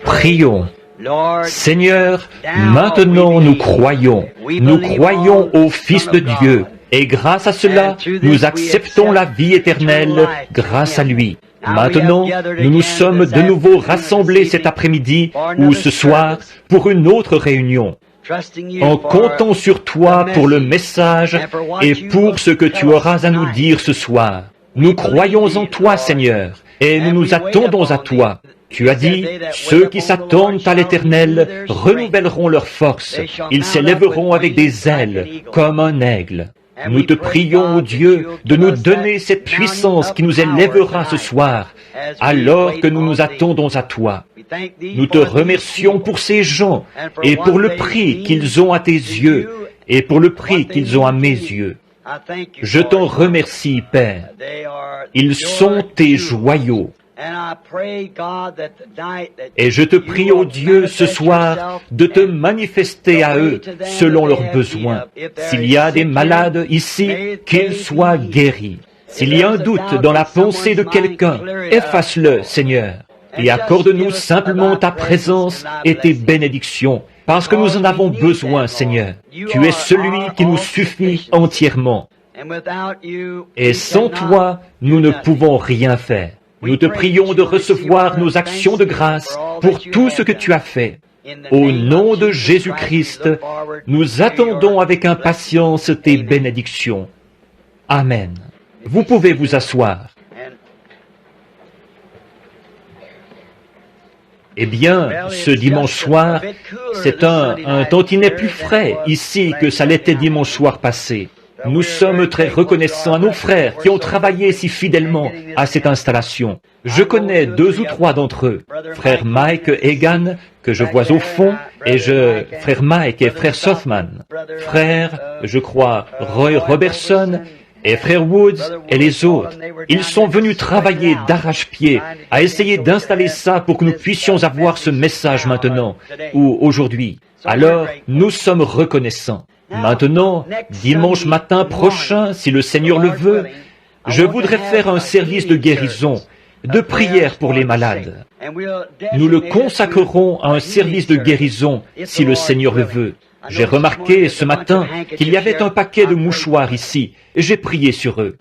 Prions. Seigneur, maintenant nous croyons au Fils de Dieu, et grâce à cela, nous acceptons la vie éternelle grâce à lui. Maintenant, nous nous sommes de nouveau rassemblés cet après-midi ou ce soir pour une autre réunion, en comptant sur toi pour le message et pour ce que tu auras à nous dire ce soir. Nous croyons en toi, Seigneur, et nous nous attendons à toi. Tu as dit, ceux qui s'attendent à l'Éternel renouvelleront leur force. Ils s'élèveront avec des ailes, comme un aigle. Nous te prions, ô Dieu, de nous donner cette puissance qui nous élèvera ce soir, alors que nous nous attendons à toi. Nous te remercions pour ces gens, et pour le prix qu'ils ont à tes yeux, et pour le prix qu'ils ont à mes yeux. Je t'en remercie, Père. Ils sont tes joyaux. Et je te prie, ô Dieu, ce soir, de te manifester à eux selon leurs besoins. S'il y a des malades ici, qu'ils soient guéris. S'il y a un doute dans la pensée de quelqu'un, efface-le, Seigneur, et accorde-nous simplement ta présence et tes bénédictions, parce que nous en avons besoin, Seigneur. Tu es celui qui nous suffit entièrement. Et sans toi, nous ne pouvons rien faire. Nous te prions de recevoir nos actions de grâce pour tout ce que tu as fait. Au nom de Jésus-Christ, nous attendons avec impatience tes bénédictions. Amen. Vous pouvez vous asseoir. Eh bien, ce dimanche soir, c'est un tantinet plus frais ici que ça l'était dimanche soir passé. Nous sommes très reconnaissants à nos frères qui ont travaillé si fidèlement à cette installation. Je connais 2 ou 3 d'entre eux. Frère Mike Egan, que je vois au fond, frère Mike et frère Sothman. Frère, je crois, Roy Robertson et frère Woods et les autres. Ils sont venus travailler d'arrache-pied à essayer d'installer ça pour que nous puissions avoir ce message maintenant ou aujourd'hui. Alors, nous sommes reconnaissants. Maintenant, dimanche matin prochain, si le Seigneur le veut, je voudrais faire un service de guérison, de prière pour les malades. Nous le consacrerons à un service de guérison, si le Seigneur le veut. J'ai remarqué ce matin qu'il y avait un paquet de mouchoirs ici, et j'ai prié sur eux.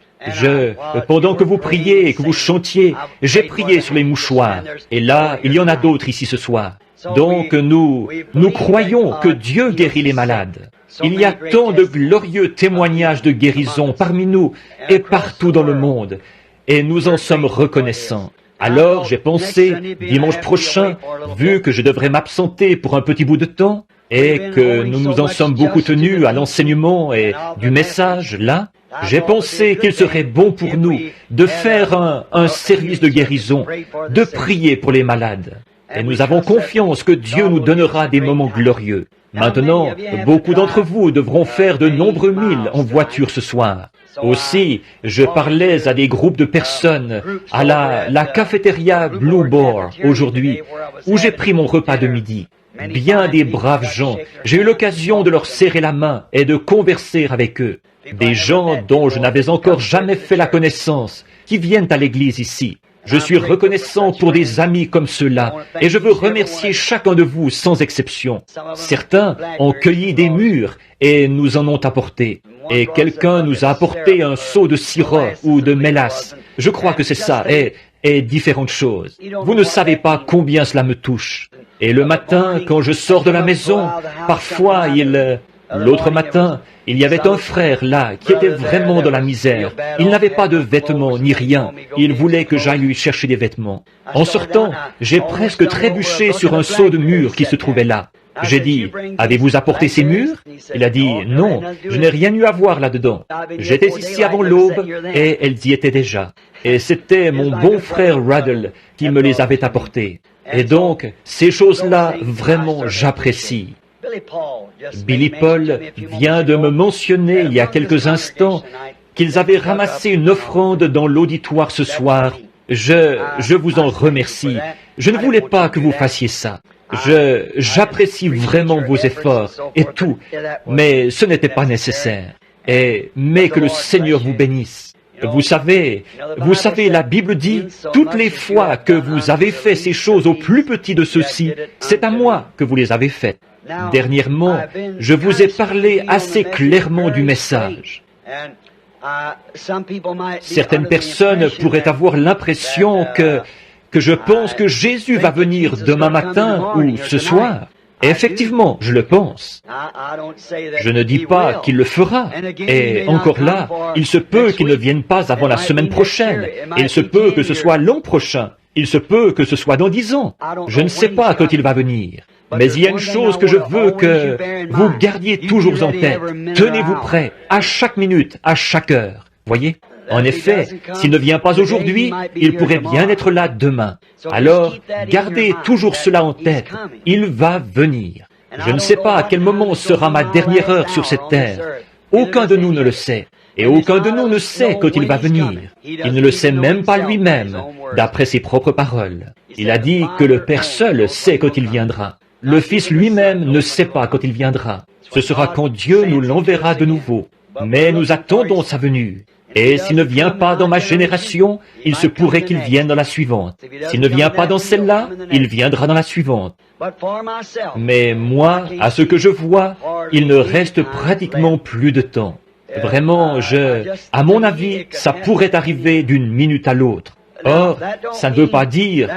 Pendant que vous priez et que vous chantiez, j'ai prié sur les mouchoirs. Et là, il y en a d'autres ici ce soir. Donc nous croyons que Dieu guérit les malades. Il y a tant de glorieux témoignages de guérison parmi nous et partout dans le monde, et nous en sommes reconnaissants. Alors j'ai pensé, dimanche prochain, vu que je devrais m'absenter pour un petit bout de temps, et que nous nous en sommes beaucoup tenus à l'enseignement et du message là, j'ai pensé qu'il serait bon pour nous de faire un service de guérison, de prier pour les malades. Et nous avons confiance que Dieu nous donnera des moments glorieux. Maintenant, beaucoup d'entre vous devront faire de nombreux milles en voiture ce soir. Aussi, je parlais à des groupes de personnes à la cafétéria Blue Boar aujourd'hui, où j'ai pris mon repas de midi. Bien des braves gens. J'ai eu l'occasion de leur serrer la main et de converser avec eux. Des gens dont je n'avais encore jamais fait la connaissance, qui viennent à l'église ici. Je suis reconnaissant pour des amis comme ceux-là, et je veux remercier chacun de vous sans exception. Certains ont cueilli des mûres et nous en ont apporté. Et quelqu'un nous a apporté un seau de sirop ou de mélasse. Je crois que c'est ça, et différentes choses. Vous ne savez pas combien cela me touche. Et le matin, quand je sors de la maison, parfois l'autre matin, il y avait un frère là qui était vraiment dans la misère. Il n'avait pas de vêtements ni rien. Il voulait que j'aille lui chercher des vêtements. En sortant, j'ai presque trébuché sur un seau de mûres qui se trouvait là. J'ai dit, « Avez-vous apporté ces mûres ?» Il a dit, « Non, je n'ai rien eu à voir là-dedans. J'étais ici avant l'aube et elles y étaient déjà. Et c'était mon bon frère Ruddle qui me les avait apportées. Et donc, ces choses-là, vraiment, j'apprécie. » Billy Paul vient de me mentionner il y a quelques instants qu'ils avaient ramassé une offrande dans l'auditoire ce soir. Je vous en remercie. Je ne voulais pas que vous fassiez ça. J'apprécie vraiment vos efforts et tout, mais ce n'était pas nécessaire. Mais que le Seigneur vous bénisse. Vous savez, la Bible dit, toutes les fois que vous avez fait ces choses au plus petit de ceux-ci, c'est à moi que vous les avez faites. Dernièrement, je vous ai parlé assez clairement du message. Certaines personnes pourraient avoir l'impression que je pense que Jésus va venir demain matin ou ce soir. Effectivement, je le pense. Je ne dis pas qu'il le fera. Et encore là, il se peut qu'il ne vienne pas avant la semaine prochaine. Il se peut que ce soit l'an prochain. Il se peut que ce soit dans 10 ans. Je ne sais pas quand il va venir. Mais il y a une chose que je veux que vous gardiez toujours en tête. Tenez-vous prêts, à chaque minute, à chaque heure. Voyez ? En effet, s'il ne vient pas aujourd'hui, il pourrait bien être là demain. Alors, gardez toujours cela en tête. Il va venir. Je ne sais pas à quel moment sera ma dernière heure sur cette terre. Aucun de nous ne le sait. Et aucun de nous ne sait quand il va venir. Il ne le sait même pas lui-même, d'après ses propres paroles. Il a dit que le Père seul sait quand il viendra. Le Fils lui-même ne sait pas quand il viendra. Ce sera quand Dieu nous l'enverra de nouveau. Mais nous attendons sa venue. Et s'il ne vient pas dans ma génération, il se pourrait qu'il vienne dans la suivante. S'il ne vient pas dans celle-là, il viendra dans la suivante. Mais moi, à ce que je vois, il ne reste pratiquement plus de temps. Vraiment, à mon avis, ça pourrait arriver d'une minute à l'autre. Or, ça ne veut pas dire,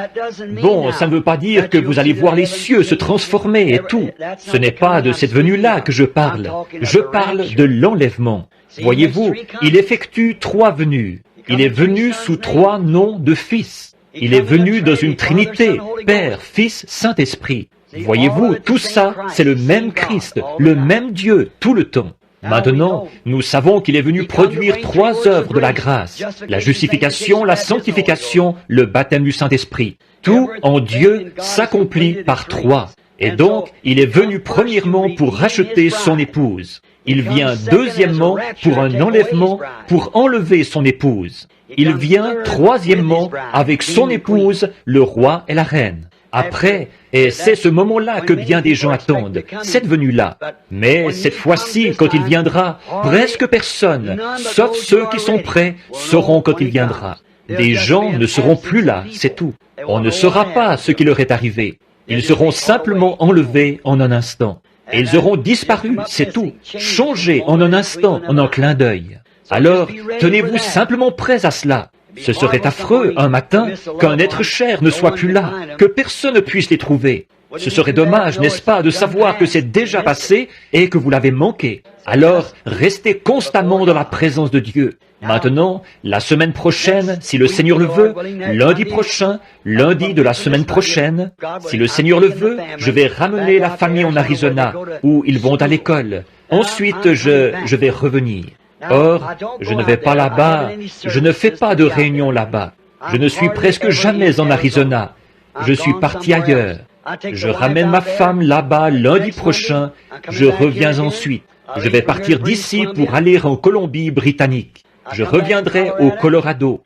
ça ne veut pas dire que vous allez voir les cieux se transformer et tout. Ce n'est pas de cette venue-là que je parle. Je parle de l'enlèvement. Voyez-vous, il effectue 3 venues. Il est venu sous 3 noms de Fils. Il est venu dans une Trinité, Père, Fils, Saint-Esprit. Voyez-vous, tout ça, c'est le même Christ, le même Dieu, tout le temps. Maintenant, nous savons qu'il est venu produire 3 œuvres de la grâce, la justification, la sanctification, le baptême du Saint-Esprit. Tout en Dieu s'accomplit par 3. Et donc, il est venu premièrement pour racheter son épouse. Il vient deuxièmement pour un enlèvement, pour enlever son épouse. Il vient troisièmement avec son épouse, le roi et la reine. Après, et c'est ce moment-là que bien des gens attendent, cette venue-là. Mais cette fois-ci, quand il viendra, presque personne, sauf ceux qui sont prêts, sauront quand il viendra. Des gens ne seront plus là, c'est tout. On ne saura pas ce qui leur est arrivé. Ils seront simplement enlevés en un instant. Et ils auront disparu, c'est tout, changés en un instant, en un clin d'œil. Alors, tenez-vous simplement prêts à cela. Ce serait affreux, un matin, qu'un être cher ne soit plus là, que personne ne puisse les trouver. Ce serait dommage, n'est-ce pas, de savoir que c'est déjà passé et que vous l'avez manqué. Alors, restez constamment dans la présence de Dieu. Maintenant, la semaine prochaine, si le Seigneur le veut, lundi prochain, lundi de la semaine prochaine, si le Seigneur le veut, je vais ramener la famille en Arizona, où ils vont à l'école. Ensuite, je vais revenir. Or, je ne vais pas là-bas, je ne fais pas de réunion là-bas. Je ne suis presque jamais en Arizona. Je suis parti ailleurs. Je ramène ma femme là-bas lundi prochain. Je reviens ensuite. Je vais partir d'ici pour aller en Colombie-Britannique. Je reviendrai au Colorado.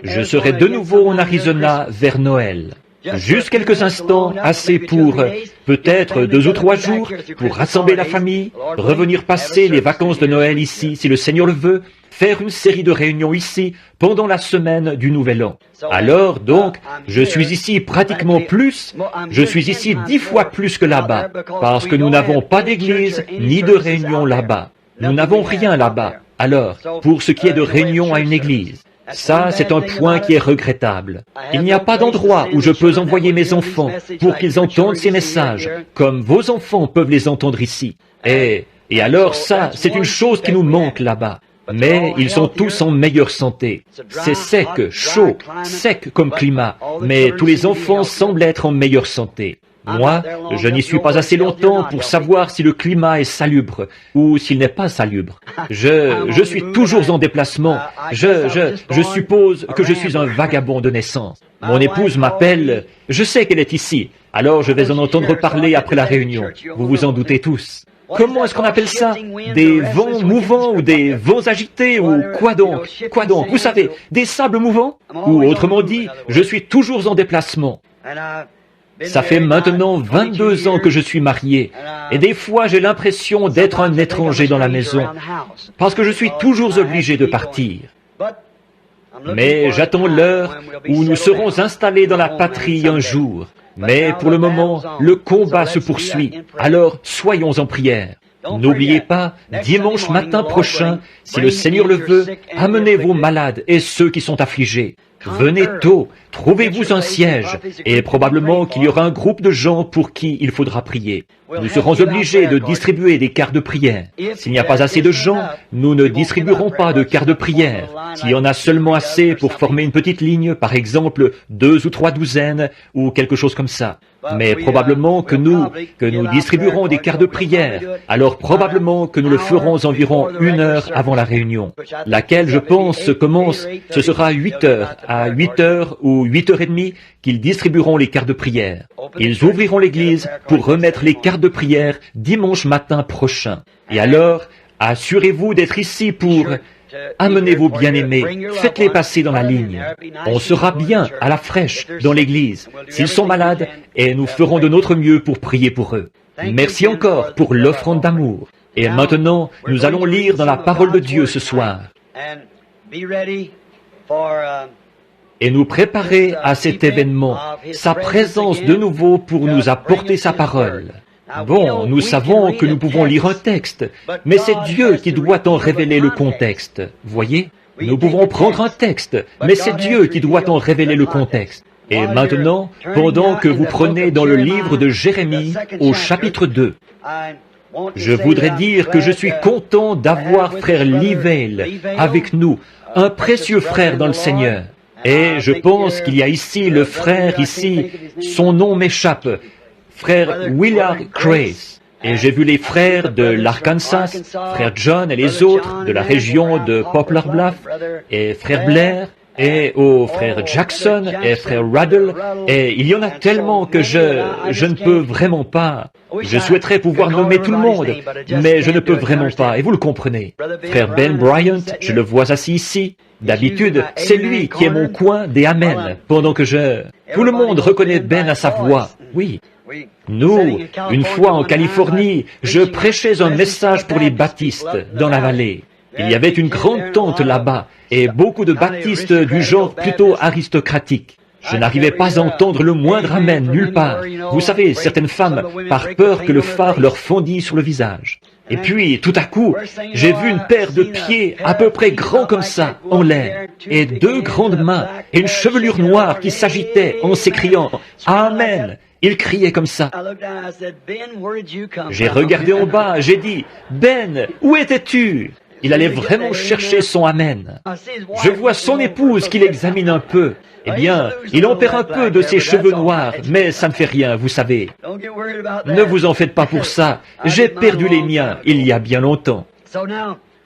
Je serai de nouveau en Arizona vers Noël. Juste quelques instants, assez pour peut-être 2 ou 3 jours, pour rassembler la famille, revenir passer les vacances de Noël ici, si le Seigneur le veut, faire une série de réunions ici pendant la semaine du Nouvel An. Alors, donc, je suis ici pratiquement plus, je suis ici 10 fois plus que là-bas, parce que nous n'avons pas d'église ni de réunion là-bas. Nous n'avons rien là-bas. Alors, pour ce qui est de réunion à une église, ça, c'est un point qui est regrettable. Il n'y a pas d'endroit où je peux envoyer mes enfants pour qu'ils entendent ces messages, comme vos enfants peuvent les entendre ici. Et alors ça, c'est une chose qui nous manque là-bas. Mais ils sont tous en meilleure santé. C'est sec, chaud, sec comme climat, mais tous les enfants semblent être en meilleure santé. Moi, je n'y suis pas assez longtemps pour savoir si le climat est salubre ou s'il n'est pas salubre. Je suis toujours en déplacement. Je suppose que je suis un vagabond de naissance. Mon épouse m'appelle, je sais qu'elle est ici, alors je vais en entendre parler après la réunion. Vous vous en doutez tous. Comment est-ce qu'on appelle ça? Des vents mouvants ou des vents agités ou quoi donc? Quoi donc? Vous savez, des sables mouvants? Ou autrement dit, je suis toujours en déplacement. Ça fait maintenant 22 ans que je suis marié, et des fois j'ai l'impression d'être un étranger dans la maison, parce que je suis toujours obligé de partir. Mais j'attends l'heure où nous serons installés dans la patrie un jour. Mais pour le moment, le combat se poursuit. Alors, soyons en prière. N'oubliez pas, dimanche matin prochain, si le Seigneur le veut, amenez vos malades et ceux qui sont affligés. Venez tôt, trouvez-vous un siège, et probablement qu'il y aura un groupe de gens pour qui il faudra prier. Nous serons obligés de distribuer des cartes de prière. S'il n'y a pas assez de gens, nous ne distribuerons pas de cartes de prière. S'il y en a seulement assez pour former une petite ligne, par exemple 2 ou 3 douzaines, ou quelque chose comme ça. Mais probablement que nous distribuerons des cartes de prière. Alors probablement que nous le ferons environ 1 heure avant la réunion, laquelle, je pense, commence, ce sera à 8 heures, à 8 heures ou 8h30 qu'ils distribueront les cartes de prière. Ils ouvriront l'église pour remettre les cartes de prière dimanche matin prochain. Et alors, assurez-vous d'être ici pour... Amenez vos bien-aimés, faites-les passer dans la ligne. On sera bien, à la fraîche, dans l'église, s'ils sont malades, et nous ferons de notre mieux pour prier pour eux. Merci encore pour l'offrande d'amour. Et maintenant, nous allons lire dans la parole de Dieu ce soir. Et nous préparer à cet événement, sa présence de nouveau pour nous apporter sa parole. Bon, nous savons que nous pouvons lire un texte, mais c'est Dieu qui doit en révéler le contexte. Voyez? Nous pouvons prendre un texte, mais c'est Dieu qui doit en révéler le contexte. Et maintenant, pendant que vous prenez dans le livre de Jérémie, au chapitre 2, je voudrais dire que je suis content d'avoir frère Livell avec nous, un précieux frère dans le Seigneur. Et je pense qu'il y a ici le frère ici, son nom m'échappe, frère Willard Grace. Et j'ai vu les frères de l'Arkansas, frère John et les autres de la région de Poplar Bluff, et frère Blair, et frère Jackson, et frère Ruddle, et il y en a tellement que je ne peux vraiment pas. Je souhaiterais pouvoir nommer tout le monde, mais je ne peux vraiment pas, et vous le comprenez. Frère Ben Bryant, je le vois assis ici. D'habitude, c'est lui qui est mon coin des Amen, pendant que tout le monde reconnaît Ben à sa voix. Oui. Nous, une fois en Californie, je prêchais un message pour les baptistes dans la vallée. Il y avait une grande tente là-bas, et beaucoup de baptistes du genre plutôt aristocratique. Je n'arrivais pas à entendre le moindre amen nulle part. Vous savez, certaines femmes, par peur que le phare leur fondît sur le visage. Et puis, tout à coup, j'ai vu une paire de pieds à peu près grands comme ça, en l'air, et 2 grandes mains, et une chevelure noire qui s'agitait en s'écriant « Amen !» Il criait comme ça. J'ai regardé en bas, j'ai dit « Ben, où étais-tu » Il allait vraiment chercher son Amen. Je vois son épouse qui l'examine un peu. Eh bien, il en perd un peu de ses cheveux noirs, mais ça ne fait rien, vous savez. Ne vous en faites pas pour ça. J'ai perdu les miens il y a bien longtemps.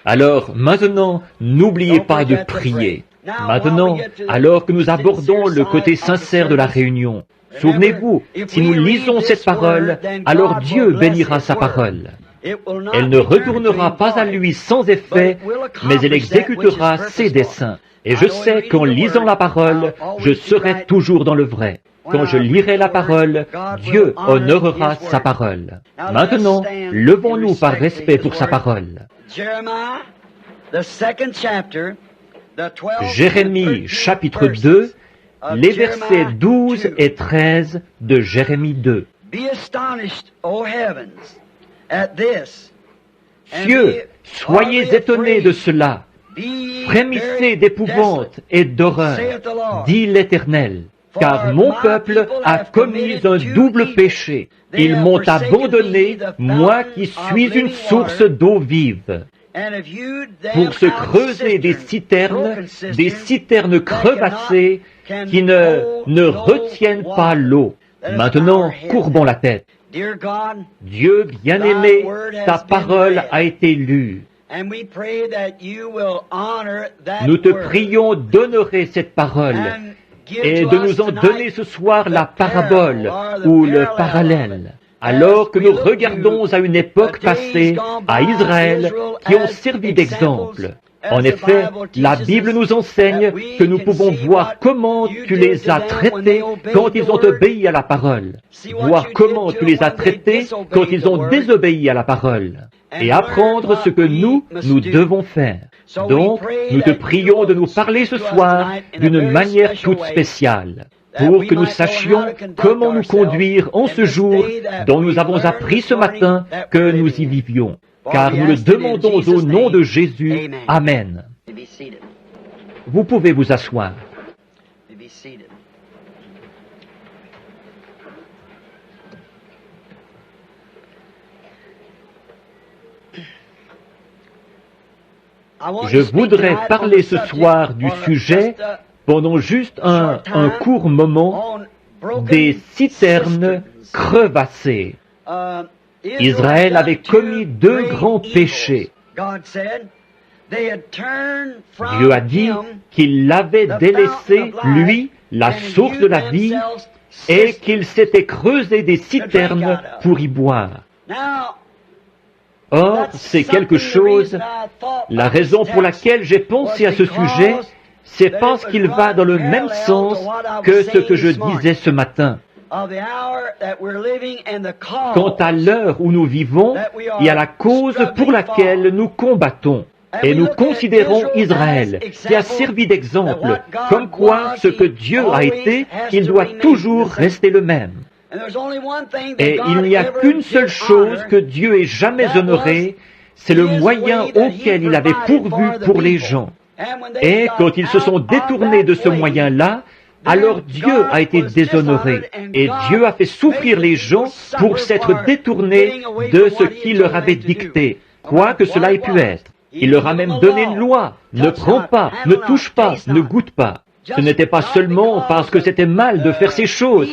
Alors, maintenant, n'oubliez pas de prier. Maintenant, alors que nous abordons le côté sincère de la réunion, souvenez-vous, si nous lisons cette parole, alors Dieu bénira sa parole. Elle ne retournera pas à lui sans effet, mais elle exécutera ses desseins. Et je sais qu'en lisant la parole, je serai toujours dans le vrai. Quand je lirai la parole, Dieu honorera sa parole. Maintenant, levons-nous par respect pour sa parole. Jérémie, chapitre 2, les versets 12 et 13 de Jérémie 2. Cieux, soyez étonnés de cela. Frémissez d'épouvante et d'horreur, dit l'Éternel, car mon peuple a commis un double péché. Ils m'ont abandonné, moi qui suis une source d'eau vive. Pour se creuser des citernes crevassées qui ne retiennent pas l'eau. Maintenant, courbons la tête. Dieu bien-aimé, ta parole a été lue. Nous te prions d'honorer cette parole et de nous en donner ce soir la parabole ou le parallèle. Alors que nous regardons à une époque passée, à Israël, qui ont servi d'exemple. En effet, la Bible nous enseigne que nous pouvons voir comment tu les as traités quand ils ont obéi à la parole. Voir comment tu les as traités quand ils ont désobéi à la parole. et apprendre ce que nous devons faire. Donc, nous te prions de nous parler ce soir d'une manière toute spéciale, pour que nous sachions comment nous conduire en ce jour dont nous avons appris ce matin que nous y vivions. Car nous le demandons au nom de Jésus. Amen. Vous pouvez vous asseoir. Je voudrais parler ce soir du sujet, pendant juste un court moment, des citernes crevassées. Israël avait commis deux grands péchés. Dieu a dit qu'il l'avait délaissé, lui, la source de la vie, et qu'il s'était creusé des citernes pour y boire. Or, c'est quelque chose, la raison pour laquelle j'ai pensé à ce sujet, c'est parce qu'il va dans le même sens que ce que je disais ce matin. Quant à l'heure où nous vivons et à la cause pour laquelle nous combattons. Et nous considérons Israël, qui a servi d'exemple, comme quoi ce que Dieu a été, il doit toujours rester le même. Et il n'y a qu'une seule chose que Dieu ait jamais honorée, c'est le moyen auquel il avait pourvu pour les gens. Et quand ils se sont détournés de ce moyen-là, alors Dieu a été déshonoré, et Dieu a fait souffrir les gens pour s'être détournés de ce qu'il leur avait dicté, quoi que cela ait pu être. Il leur a même donné une loi, ne prends pas, ne touche pas, ne goûte pas. Ce n'était pas seulement parce que c'était mal de faire ces choses,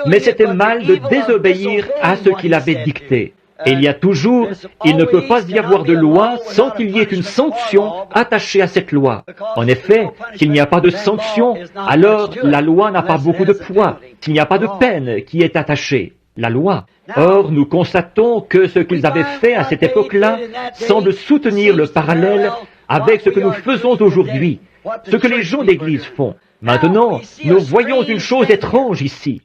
mais c'était mal de désobéir à ce qu'il avait dicté. Et il y a toujours, il ne peut pas y avoir de loi sans qu'il y ait une sanction attachée à cette loi. En effet, s'il n'y a pas de sanction, alors la loi n'a pas beaucoup de poids. S'il n'y a pas de peine qui est attachée, la loi. Or, nous constatons que ce qu'ils avaient fait à cette époque-là semble soutenir le parallèle avec ce que nous faisons aujourd'hui, ce que les gens d'Église font. Maintenant, nous voyons une chose étrange ici.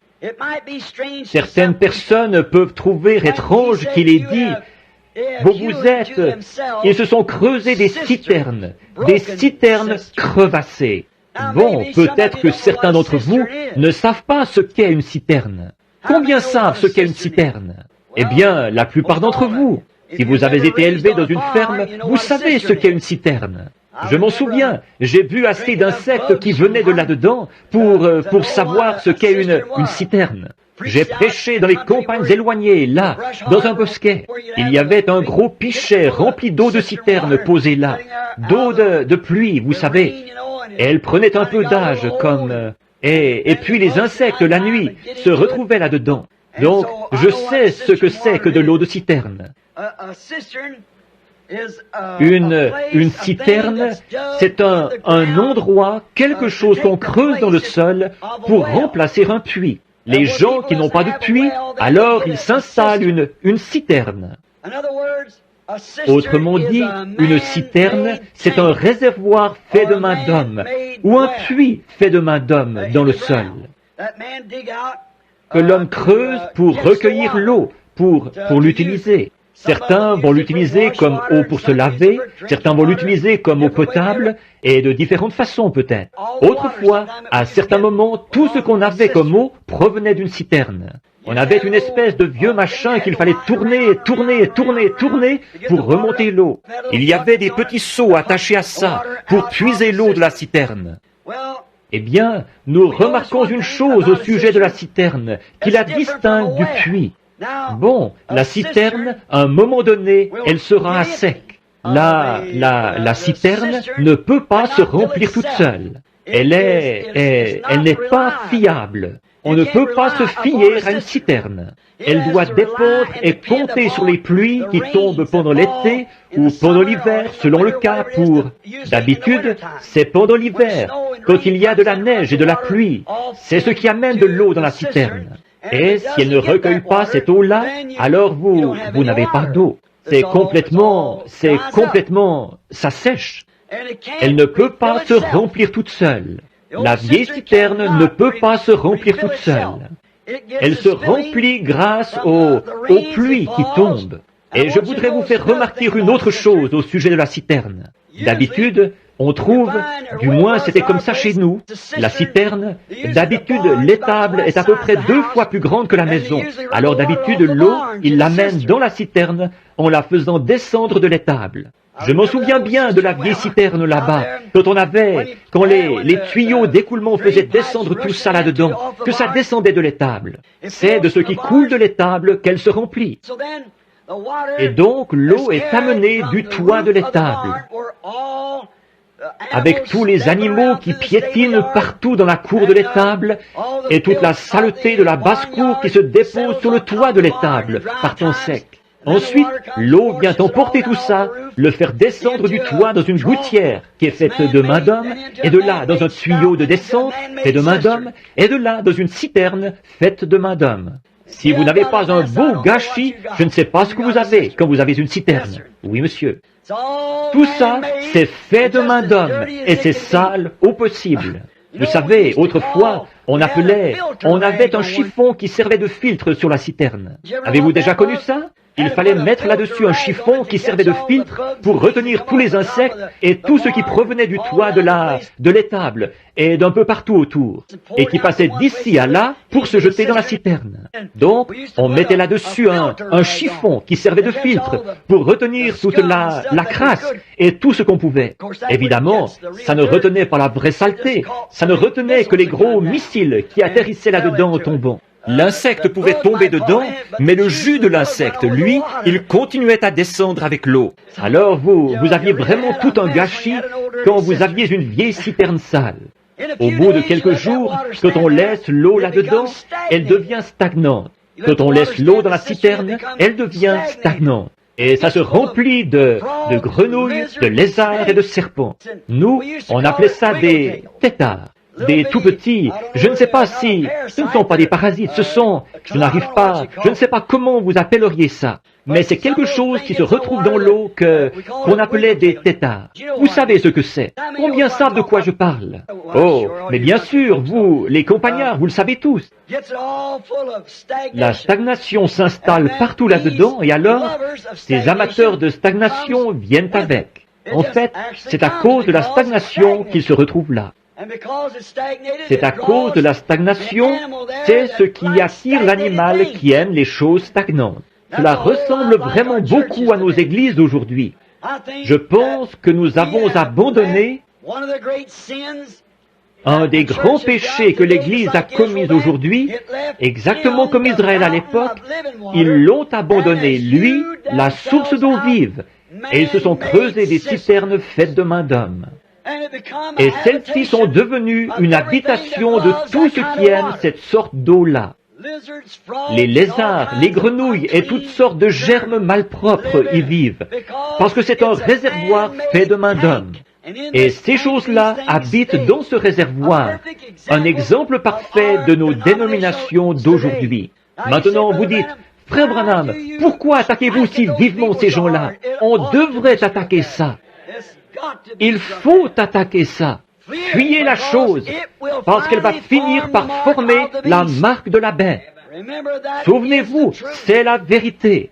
Certaines personnes peuvent trouver étrange qu'il ait dit, ils se sont creusés des citernes crevassées. Bon, peut-être que certains d'entre vous ne savent pas ce qu'est une citerne. Combien savent ce qu'est une citerne? Eh bien, la plupart d'entre vous. Si vous avez été élevé dans une ferme, vous savez ce qu'est une citerne. Je m'en souviens, j'ai bu assez d'insectes qui venaient de là-dedans pour savoir ce qu'est une citerne. J'ai prêché dans les campagnes éloignées, là, dans un bosquet. Il y avait un gros pichet rempli d'eau de citerne posé là, d'eau de pluie, vous savez. Et elle prenait un peu d'âge comme... Et puis les insectes, la nuit, se retrouvaient là-dedans. Donc, je sais ce que c'est que de l'eau de citerne. Une citerne, c'est un endroit, quelque chose qu'on creuse dans le sol pour remplacer un puits. Les gens qui n'ont pas de puits, alors ils s'installent une citerne. Autrement dit, une citerne, c'est un réservoir fait de main d'homme, ou un puits fait de main d'homme dans le sol, que l'homme creuse pour recueillir l'eau, pour l'utiliser. Certains vont l'utiliser comme eau pour se laver, certains vont l'utiliser comme eau potable, et de différentes façons peut-être. Autrefois, à certains moments, tout ce qu'on avait comme eau provenait d'une citerne. On avait une espèce de vieux machin qu'il fallait tourner pour remonter l'eau. Il y avait des petits seaux attachés à ça pour puiser l'eau de la citerne. Eh bien, nous remarquons une chose au sujet de la citerne, qui la distingue du puits. Bon, la citerne, à un moment donné, elle sera à sec. La citerne ne peut pas se remplir toute seule. Elle n'est pas fiable. On ne peut pas se fier à une citerne. Elle doit dépendre et compter sur les pluies qui tombent pendant l'été ou pendant l'hiver, selon le cas D'habitude, c'est pendant l'hiver, quand il y a de la neige et de la pluie. C'est ce qui amène de l'eau dans la citerne. Et si elle ne recueille pas cette eau-là, alors vous n'avez pas d'eau. Ça sèche. Elle ne peut pas se remplir toute seule. La vieille citerne ne peut pas se remplir toute seule. Elle se remplit grâce aux pluies qui tombent. Et je voudrais vous faire remarquer une autre chose au sujet de la citerne. D'habitude, on trouve, du moins c'était comme ça chez nous, la citerne, d'habitude l'étable est à peu près 2 fois plus grande que la maison. Alors d'habitude l'eau, ils l'amènent dans la citerne en la faisant descendre de l'étable. Je m'en souviens bien de la vieille citerne là-bas, quand les tuyaux d'écoulement faisaient descendre tout ça là-dedans, que ça descendait de l'étable. C'est de ce qui coule de l'étable qu'elle se remplit. Et donc l'eau est amenée du toit de l'étable, avec tous les animaux qui piétinent partout dans la cour de l'étable, et toute la saleté de la basse-cour qui se dépose sur le toit de l'étable, par temps sec. Ensuite, l'eau vient emporter tout ça, le faire descendre du toit dans une gouttière qui est faite de main d'homme, et de là dans un tuyau de descente fait de main d'homme, et de là dans une citerne faite de main d'homme. Si vous n'avez pas un beau gâchis, je ne sais pas ce que vous avez quand vous avez une citerne. Oui, monsieur. Tout ça, c'est fait de main d'homme, et c'est sale au possible. Vous savez, autrefois, on avait un chiffon qui servait de filtre sur la citerne. Avez-vous déjà connu ça? Il fallait mettre là-dessus un chiffon qui servait de filtre pour retenir tous les insectes et tout ce qui provenait du toit de l'étable et d'un peu partout autour, et qui passait d'ici à là pour se jeter dans la citerne. Donc, on mettait là-dessus un chiffon qui servait de filtre pour retenir toute la crasse et tout ce qu'on pouvait. Évidemment, ça ne retenait pas la vraie saleté, ça ne retenait que les gros missiles qui atterrissaient là-dedans en tombant. L'insecte pouvait tomber dedans, mais le jus de l'insecte, lui, il continuait à descendre avec l'eau. Alors vous aviez vraiment tout un gâchis quand vous aviez une vieille citerne sale. Au bout de quelques jours, quand on laisse l'eau là-dedans, elle devient stagnante. Quand on laisse l'eau dans la citerne, elle devient stagnante. Et ça se remplit de grenouilles, de lézards et de serpents. Nous, on appelait ça des têtards. Des tout petits, je ne sais pas si, ce ne sont pas des parasites, je ne sais pas comment vous appelleriez ça, mais c'est quelque chose qui se retrouve dans l'eau qu'on appelait des têtards. Vous savez ce que c'est? Combien savent de quoi je parle? Oh, mais bien sûr, vous, les compagnards, vous le savez tous. La stagnation s'installe partout là-dedans, et alors, ces amateurs de stagnation viennent avec. En fait, c'est à cause de la stagnation qu'ils se retrouvent là. C'est à cause de la stagnation, c'est ce qui attire l'animal qui aime les choses stagnantes. Cela ressemble vraiment beaucoup à nos églises d'aujourd'hui. Je pense que nous avons abandonné un des grands péchés que l'Église a commis aujourd'hui, exactement comme Israël à l'époque. Ils l'ont abandonné, lui, la source d'eau vive, et ils se sont creusés des citernes faites de main d'homme. Et celles-ci sont devenues une habitation de tous ceux qui aiment cette sorte d'eau-là. Les lézards, les grenouilles et toutes sortes de germes malpropres y vivent, parce que c'est un réservoir fait de main d'homme. Et ces choses-là habitent dans ce réservoir, un exemple parfait de nos dénominations d'aujourd'hui. Maintenant, vous dites, « Frère Branham, pourquoi attaquez-vous si vivement ces gens-là? On devrait attaquer ça. Il faut attaquer ça. Fuyez la chose, parce qu'elle va finir par former la marque de la bête. Souvenez-vous, c'est la vérité.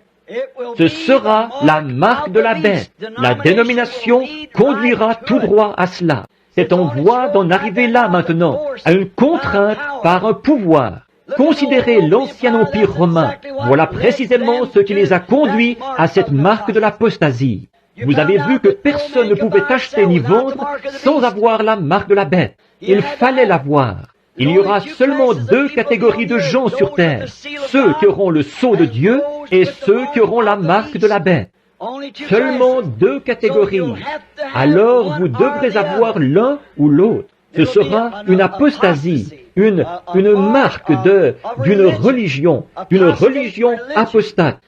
Ce sera la marque de la bête. La dénomination conduira tout droit à cela. C'est en voie d'en arriver là maintenant, à une contrainte par un pouvoir. Considérez l'ancien empire romain. Voilà précisément ce qui les a conduits à cette marque de l'apostasie. Vous avez vu que personne ne pouvait acheter ni vendre sans avoir la marque de la bête. Il fallait l'avoir. Il y aura seulement 2 catégories de gens sur terre, ceux qui auront le sceau de Dieu et ceux qui auront la marque de la bête. Seulement 2 catégories. Alors vous devrez avoir l'un ou l'autre. Ce sera une apostasie, une marque d'une religion apostate.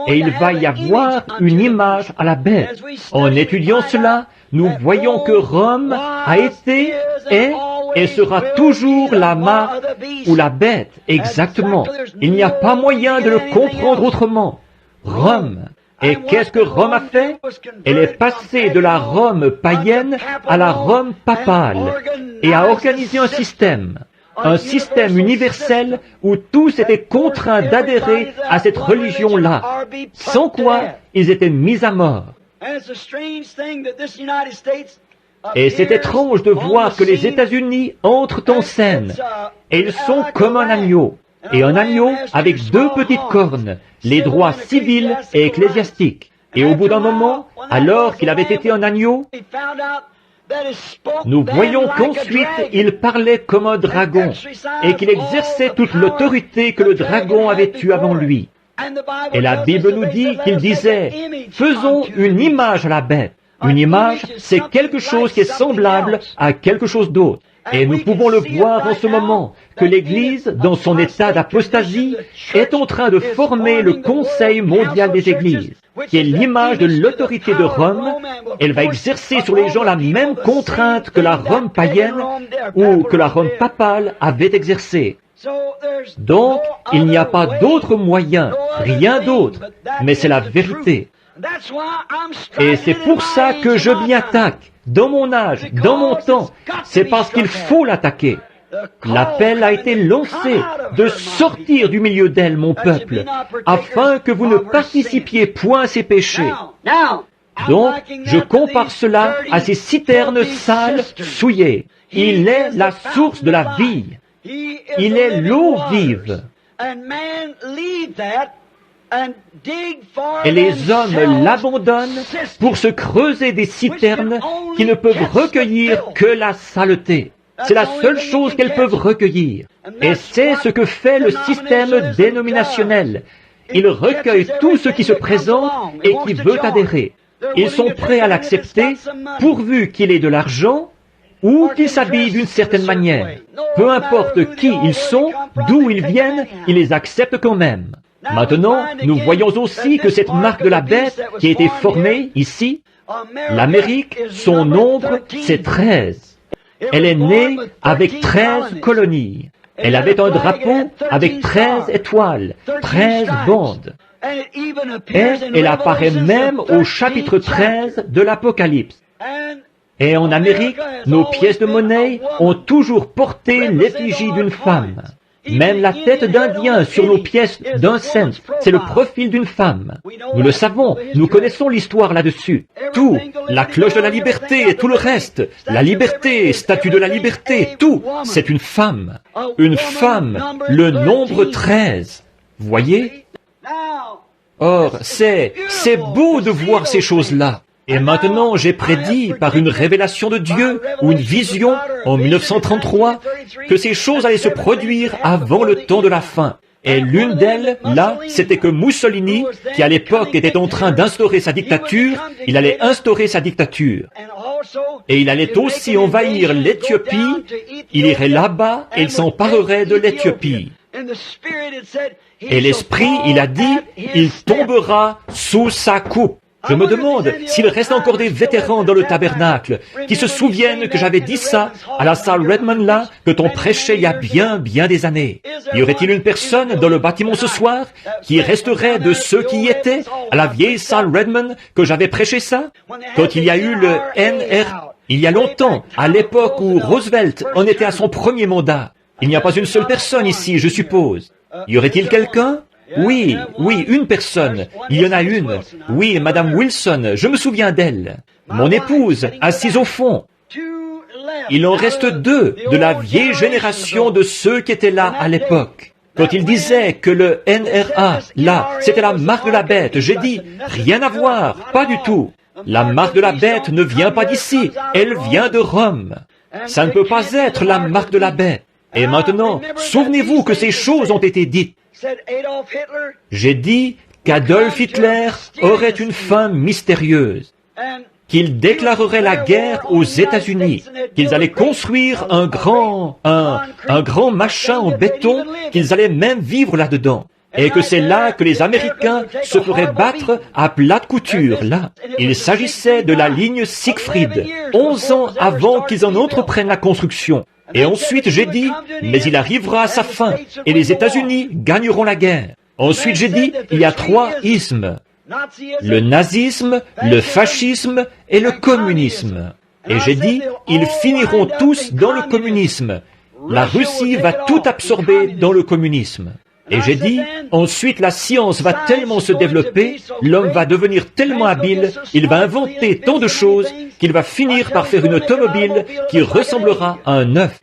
Et il va y avoir une image à la bête. En étudiant cela, nous voyons que Rome a été, est et sera toujours la marque ou la bête, exactement. Il n'y a pas moyen de le comprendre autrement. Rome. Et qu'est-ce que Rome a fait? Elle est passée de la Rome païenne à la Rome papale et a organisé un système. un système universel où tous étaient contraints d'adhérer à cette religion-là, sans quoi ils étaient mis à mort. Et c'est étrange de voir que les États-Unis entrent en scène, et ils sont comme un agneau, et un agneau avec deux petites cornes, les droits civils et ecclésiastiques. Et au bout d'un moment, alors qu'il avait été un agneau, nous voyons qu'ensuite il parlait comme un dragon, et qu'il exerçait toute l'autorité que le dragon avait eue avant lui. Et la Bible nous dit qu'il disait, faisons une image à la bête. Une image, c'est quelque chose qui est semblable à quelque chose d'autre. Et nous pouvons le voir en ce moment, que l'Église, dans son état d'apostasie, est en train de former le Conseil mondial des Églises, qui est l'image de l'autorité de Rome. Elle va exercer sur les gens la même contrainte que la Rome païenne ou que la Rome papale avait exercée. Donc, il n'y a pas d'autre moyen, rien d'autre, mais c'est la vérité. Et c'est pour ça que je m'y attaque, dans mon âge, dans mon temps. C'est parce qu'il faut l'attaquer. L'appel a été lancé de sortir du milieu d'elle, mon peuple, afin que vous ne participiez point à ses péchés. Donc, je compare cela à ces citernes sales, souillées. Il est la source de la vie. Il est l'eau vive. Et les hommes l'abandonnent pour se creuser des citernes qui ne peuvent recueillir que la saleté. C'est la seule chose qu'elles peuvent recueillir. Et c'est ce que fait le système dénominationnel. Il recueille tout ce qui se présente et qui veut adhérer. Ils sont prêts à l'accepter pourvu qu'il ait de l'argent ou qu'ils s'habillent d'une certaine manière. Peu importe qui ils sont, d'où ils viennent, ils les acceptent quand même. Maintenant, nous voyons aussi que cette marque de la bête qui a été formée ici, l'Amérique, son nombre, c'est 13. Elle est née avec 13 colonies. Elle avait un drapeau avec 13 étoiles, 13 bandes. Et elle apparaît même au chapitre 13 de l'Apocalypse. Et en Amérique, nos pièces de monnaie ont toujours porté l'effigie d'une femme. Même la tête d'Indien sur nos pièces d'un cent, c'est le profil d'une femme. Nous le savons, nous connaissons l'histoire là-dessus. Tout, la cloche de la liberté et tout le reste, la liberté, statue de la liberté, tout, c'est une femme. Une femme, le nombre 13. Voyez? Or, c'est beau de voir ces choses-là. Et maintenant, j'ai prédit par une révélation de Dieu ou une vision en 1933 que ces choses allaient se produire avant le temps de la fin. Et l'une d'elles, là, c'était que Mussolini, qui à l'époque était en train d'instaurer sa dictature, il allait instaurer sa dictature. Et il allait aussi envahir l'Éthiopie, il irait là-bas et il s'emparerait de l'Éthiopie. Et l'Esprit, il a dit, il tombera sous sa coupe. Je me demande s'il reste encore des vétérans dans le tabernacle qui se souviennent que j'avais dit ça à la salle Redmond là, que t'on prêchait il y a bien des années. Y aurait-il une personne dans le bâtiment ce soir qui resterait de ceux qui y étaient à la vieille salle Redmond que j'avais prêché ça? Quand il y a eu le NR, il y a longtemps, à l'époque où Roosevelt en était à son premier mandat. Il n'y a pas une seule personne ici, je suppose. Y aurait-il quelqu'un? Oui, une personne. Il y en a une. Oui, Madame Wilson, je me souviens d'elle. Mon épouse, assise au fond. Il en reste 2 de la vieille génération de ceux qui étaient là à l'époque. Quand il disait que le NRA, là, c'était la marque de la bête, j'ai dit, rien à voir, pas du tout. La marque de la bête ne vient pas d'ici, elle vient de Rome. Ça ne peut pas être la marque de la bête. Et maintenant, souvenez-vous que ces choses ont été dites. J'ai dit qu'Adolf Hitler aurait une fin mystérieuse, qu'il déclarerait la guerre aux États-Unis, qu'ils allaient construire un grand machin en béton, qu'ils allaient même vivre là-dedans, et que c'est là que les Américains se feraient battre à plate couture, là. Il s'agissait de la ligne Siegfried, 11 ans avant qu'ils en entreprennent la construction. Et ensuite j'ai dit, mais il arrivera à sa fin, et les États-Unis gagneront la guerre. Ensuite j'ai dit, il y a 3 ismes. Le nazisme, le fascisme et le communisme. Et j'ai dit, ils finiront tous dans le communisme. La Russie va tout absorber dans le communisme. Et j'ai dit, ensuite la science va tellement se développer, l'homme va devenir tellement habile, il va inventer tant de choses qu'il va finir par faire une automobile qui ressemblera à un œuf,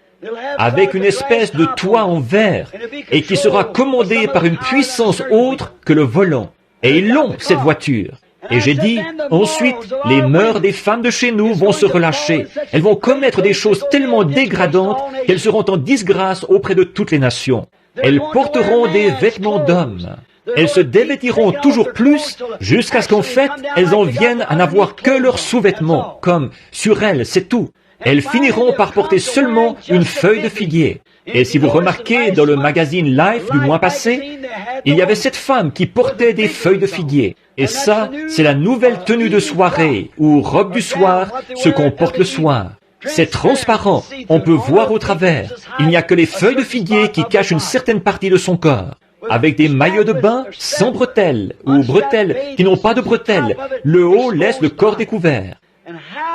avec une espèce de toit en verre, et qui sera commandée par une puissance autre que le volant. Et ils l'ont, cette voiture. Et j'ai dit, ensuite, les mœurs des femmes de chez nous vont se relâcher. Elles vont commettre des choses tellement dégradantes qu'elles seront en disgrâce auprès de toutes les nations. Elles porteront des vêtements d'hommes. Elles se dévêtiront toujours plus jusqu'à ce qu'en fait, elles en viennent à n'avoir que leurs sous-vêtements, comme sur elles, c'est tout. Elles finiront par porter seulement une feuille de figuier. Et si vous remarquez dans le magazine Life du mois passé, il y avait cette femme qui portait des feuilles de figuier. Et ça, c'est la nouvelle tenue de soirée, ou robe du soir, ce qu'on porte le soir. C'est transparent, on peut voir au travers. Il n'y a que les feuilles de figuier qui cachent une certaine partie de son corps. Avec des maillots de bain sans bretelles, ou bretelles qui n'ont pas de bretelles. Le haut laisse le corps découvert.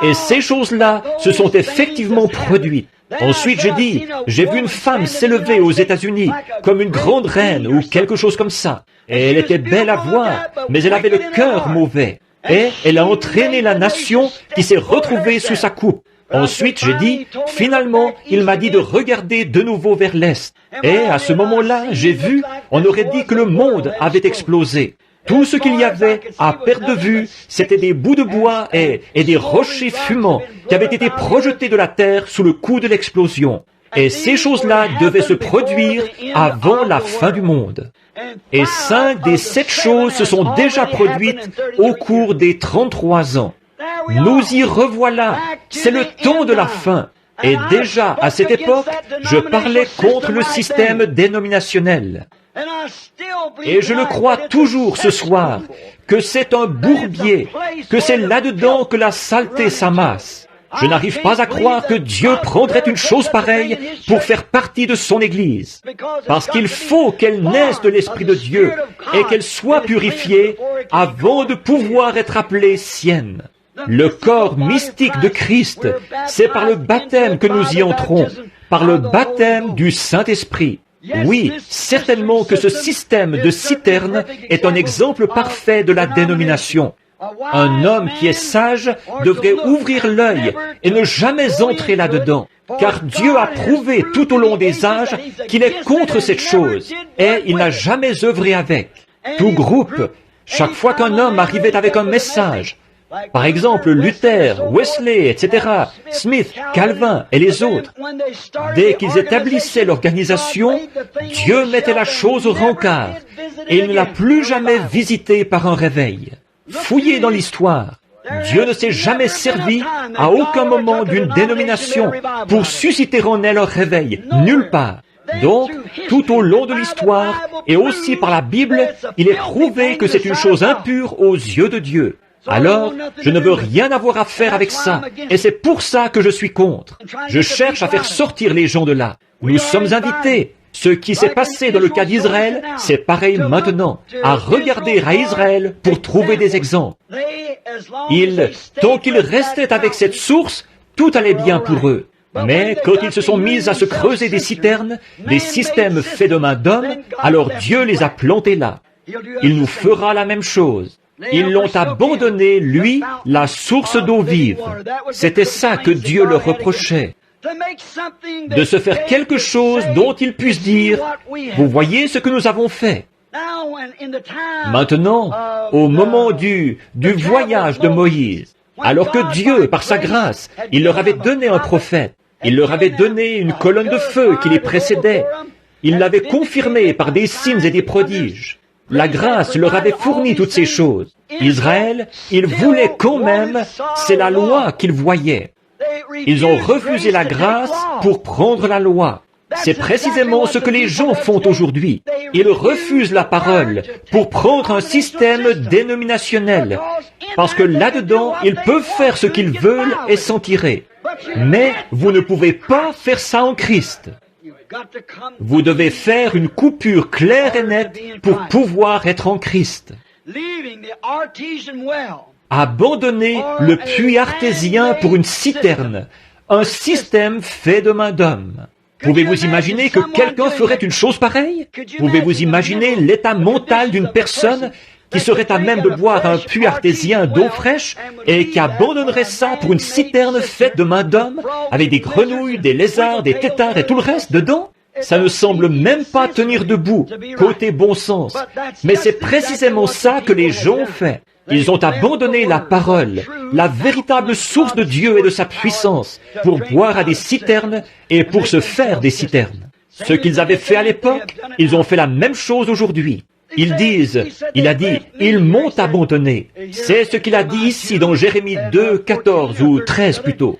Et ces choses-là se sont effectivement produites. Ensuite, j'ai vu une femme s'élever aux États-Unis comme une grande reine ou quelque chose comme ça. Et elle était belle à voir, mais elle avait le cœur mauvais. Et elle a entraîné la nation qui s'est retrouvée sous sa coupe. Ensuite, finalement, il m'a dit de regarder de nouveau vers l'Est. Et à ce moment-là, j'ai vu, on aurait dit que le monde avait explosé. Tout ce qu'il y avait à perte de vue, c'était des bouts de bois et des rochers fumants qui avaient été projetés de la terre sous le coup de l'explosion. Et ces choses-là devaient se produire avant la fin du monde. Et 5 des 7 choses se sont déjà produites au cours des 33 ans. Nous y revoilà. C'est le temps de la fin. Et déjà, à cette époque, je parlais contre le système dénominationnel. Et je le crois toujours ce soir, que c'est un bourbier, que c'est là-dedans que la saleté s'amasse. Je n'arrive pas à croire que Dieu prendrait une chose pareille pour faire partie de son Église. Parce qu'il faut qu'elle naisse de l'Esprit de Dieu et qu'elle soit purifiée avant de pouvoir être appelée sienne. Le corps mystique de Christ, c'est par le baptême que nous y entrons, par le baptême du Saint-Esprit. Oui, certainement que ce système de citerne est un exemple parfait de la dénomination. Un homme qui est sage devrait ouvrir l'œil et ne jamais entrer là-dedans, car Dieu a prouvé tout au long des âges qu'il est contre cette chose, et il n'a jamais œuvré avec. Tout groupe, chaque fois qu'un homme arrivait avec un message, par exemple, Luther, Wesley, etc., Smith, Calvin et les autres. Dès qu'ils établissaient l'organisation, Dieu mettait la chose au rencard et il ne l'a plus jamais visitée par un réveil. Fouillez dans l'histoire. Dieu ne s'est jamais servi à aucun moment d'une dénomination pour susciter en elle un réveil, nulle part. Donc, tout au long de l'histoire et aussi par la Bible, il est prouvé que c'est une chose impure aux yeux de Dieu. Alors, je ne veux rien avoir à faire avec ça, et c'est pour ça que je suis contre. Je cherche à faire sortir les gens de là. Nous sommes invités. Ce qui s'est passé dans le cas d'Israël, c'est pareil maintenant, à regarder à Israël pour trouver des exemples. Tant qu'ils restaient avec cette source, tout allait bien pour eux. Mais quand ils se sont mis à se creuser des citernes, des systèmes faits de main d'homme, alors Dieu les a plantés là. Il nous fera la même chose. Ils l'ont abandonné, lui, la source d'eau vive. C'était ça que Dieu leur reprochait. De se faire quelque chose dont ils puissent dire, vous voyez ce que nous avons fait. Maintenant, au moment du voyage de Moïse, alors que Dieu, par sa grâce, il leur avait donné un prophète, il leur avait donné une colonne de feu qui les précédait, il l'avait confirmé par des signes et des prodiges. La grâce leur avait fourni toutes ces choses. Israël, ils voulaient quand même, c'est la loi qu'ils voyaient. Ils ont refusé la grâce pour prendre la loi. C'est précisément ce que les gens font aujourd'hui. Ils refusent la parole pour prendre un système dénominationnel, parce que là-dedans, ils peuvent faire ce qu'ils veulent et s'en tirer. Mais vous ne pouvez pas faire ça en Christ. Vous devez faire une coupure claire et nette pour pouvoir être en Christ. Abandonner le puits artésien pour une citerne, un système fait de main d'homme. Pouvez-vous imaginer que quelqu'un ferait une chose pareille? Pouvez-vous imaginer l'état mental d'une personne qui serait à même de boire un puits artésien d'eau fraîche et qui abandonnerait ça pour une citerne faite de mains d'hommes, avec des grenouilles, des lézards, des têtards et tout le reste dedans? Ça ne semble même pas tenir debout, côté bon sens. Mais c'est précisément ça que les gens ont fait. Ils ont abandonné la parole, la véritable source de Dieu et de sa puissance, pour boire à des citernes et pour se faire des citernes. Ce qu'ils avaient fait à l'époque, ils ont fait la même chose aujourd'hui. Ils disent, il a dit, ils m'ont abandonné. C'est ce qu'il a dit ici dans Jérémie 2, 14 ou 13 plutôt.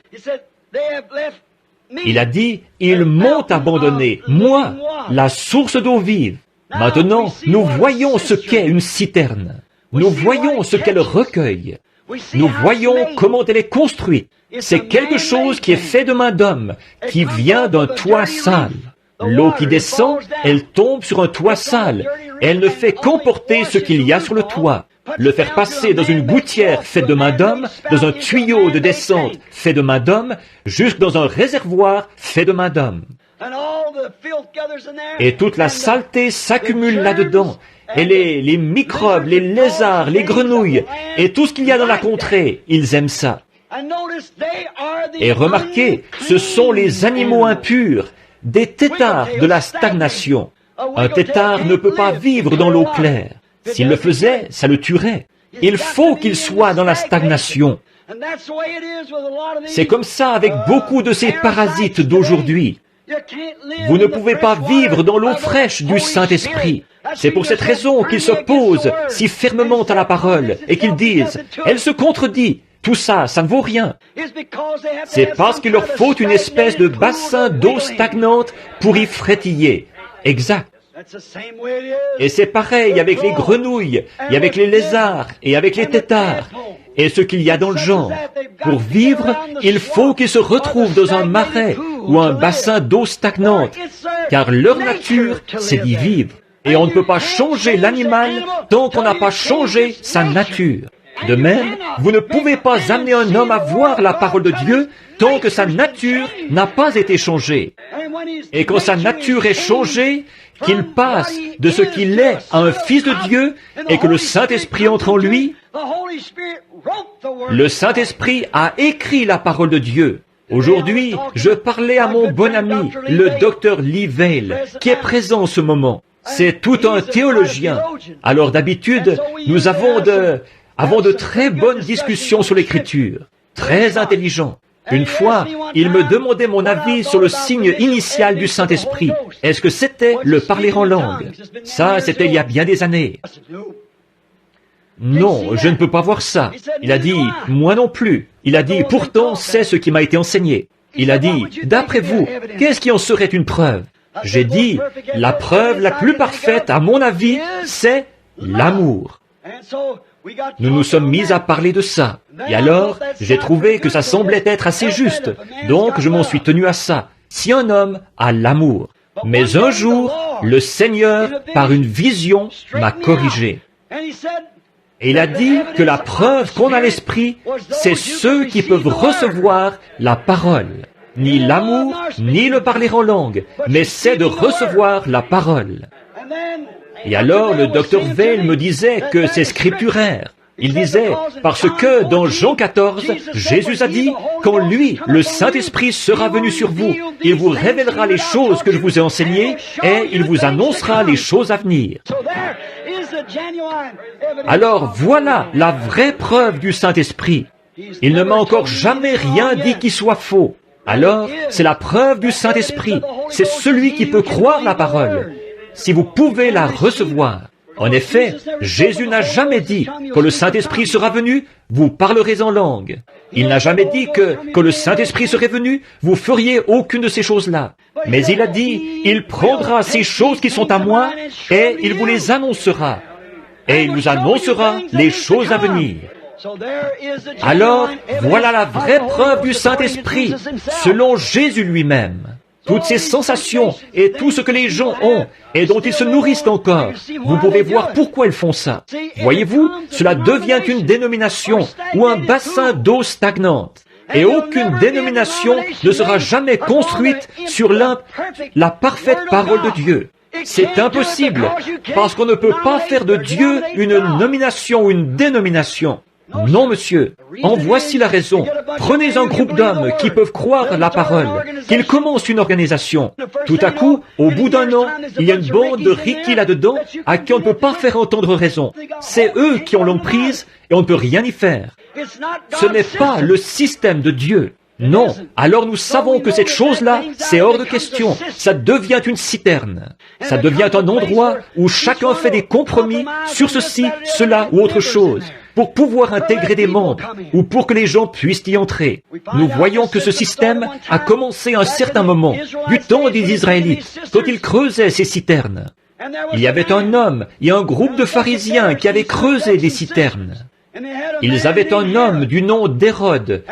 Il a dit, ils m'ont abandonné, moi, la source d'eau vive. Maintenant, nous voyons ce qu'est une citerne. Nous voyons ce qu'elle recueille. Nous voyons comment elle est construite. C'est quelque chose qui est fait de main d'homme, qui vient d'un toit sale. L'eau qui descend, elle tombe sur un toit sale. Elle ne fait qu'emporter ce qu'il y a sur le toit. Le faire passer dans une gouttière faite de main d'homme, dans un tuyau de descente fait de main d'homme, jusque dans un réservoir fait de main d'homme. Et toute la saleté s'accumule là-dedans. Et les microbes, les lézards, les grenouilles, et tout ce qu'il y a dans la contrée, ils aiment ça. Et remarquez, ce sont les animaux impurs, des têtards de la stagnation. Un têtard ne peut pas vivre dans l'eau claire. S'il le faisait, ça le tuerait. Il faut qu'il soit dans la stagnation. C'est comme ça avec beaucoup de ces parasites d'aujourd'hui. Vous ne pouvez pas vivre dans l'eau fraîche du Saint-Esprit. C'est pour cette raison qu'ils s'opposent si fermement à la parole et qu'ils disent « Elle se contredit ». Tout ça, ça ne vaut rien. C'est parce qu'il leur faut une espèce de bassin d'eau stagnante pour y frétiller. Exact. Et c'est pareil avec les grenouilles, et avec les lézards, et avec les têtards, et ce qu'il y a dans le genre. Pour vivre, il faut qu'ils se retrouvent dans un marais ou un bassin d'eau stagnante, car leur nature, c'est d'y vivre. Et on ne peut pas changer l'animal tant qu'on n'a pas changé sa nature. De même, vous ne pouvez pas amener un homme à voir la parole de Dieu tant que sa nature n'a pas été changée. Et quand sa nature est changée, qu'il passe de ce qu'il est à un fils de Dieu et que le Saint-Esprit entre en lui, le Saint-Esprit a écrit la parole de Dieu. Aujourd'hui, je parlais à mon bon ami, le docteur Lee Vail, qui est présent en ce moment. C'est tout un théologien. Alors d'habitude, nous avons de très bonnes discussions sur l'Écriture, très intelligents. Une fois, il me demandait mon avis sur le signe initial du Saint-Esprit. Est-ce que c'était le parler en langue? Ça, c'était il y a bien des années. Non, je ne peux pas voir ça. Il a dit, moi non plus. Il a dit, pourtant, c'est ce qui m'a été enseigné. Il a dit, d'après vous, qu'est-ce qui en serait une preuve? J'ai dit, la preuve la plus parfaite, à mon avis, c'est l'amour. Nous nous sommes mis à parler de ça. Et alors, j'ai trouvé que ça semblait être assez juste. Donc, je m'en suis tenu à ça. Si un homme a l'amour. Mais un jour, le Seigneur, par une vision, m'a corrigé. Et il a dit que la preuve qu'on a l'esprit, c'est ceux qui peuvent recevoir la parole. Ni l'amour, ni le parler en langue, mais c'est de recevoir la parole. Et alors, le docteur Vail me disait que c'est scripturaire. Il disait, parce que dans Jean 14, Jésus a dit, quand lui, le Saint-Esprit, sera venu sur vous, il vous révélera les choses que je vous ai enseignées et il vous annoncera les choses à venir. Alors voilà la vraie preuve du Saint-Esprit. Il ne m'a encore jamais rien dit qui soit faux. Alors, c'est la preuve du Saint-Esprit. C'est celui qui peut croire la parole. Si vous pouvez la recevoir. En effet, Jésus n'a jamais dit, quand le Saint-Esprit sera venu, vous parlerez en langue. Il n'a jamais dit que, quand le Saint-Esprit serait venu, vous feriez aucune de ces choses-là. Mais il a dit, il prendra ces choses qui sont à moi, et il vous les annoncera. Et il vous annoncera les choses à venir. Alors, voilà la vraie preuve du Saint-Esprit, selon Jésus lui-même. Toutes ces sensations et tout ce que les gens ont et dont ils se nourrissent encore, vous pouvez voir pourquoi ils font ça. Voyez-vous, cela devient une dénomination ou un bassin d'eau stagnante. Et aucune dénomination ne sera jamais construite sur la parfaite parole de Dieu. C'est impossible, parce qu'on ne peut pas faire de Dieu une nomination ou une dénomination. Non, monsieur. En voici la raison. Prenez un groupe d'hommes qui peuvent croire la parole, qu'ils commencent une organisation. Tout à coup, au bout d'un an, il y a une bande de Ricky là-dedans à qui on ne peut pas faire entendre raison. C'est eux qui ont l'emprise et on ne peut rien y faire. Ce n'est pas le système de Dieu. Non, alors nous savons que cette chose-là, c'est hors de question. Ça devient une citerne. Ça devient un endroit où chacun fait des compromis sur ceci, cela ou autre chose, pour pouvoir intégrer des membres, ou pour que les gens puissent y entrer. Nous voyons que ce système a commencé à un certain moment, du temps des Israélites, quand ils creusaient ces citernes. Il y avait un homme et un groupe de pharisiens qui avaient creusé des citernes. Ils avaient un homme du nom d'Hérode,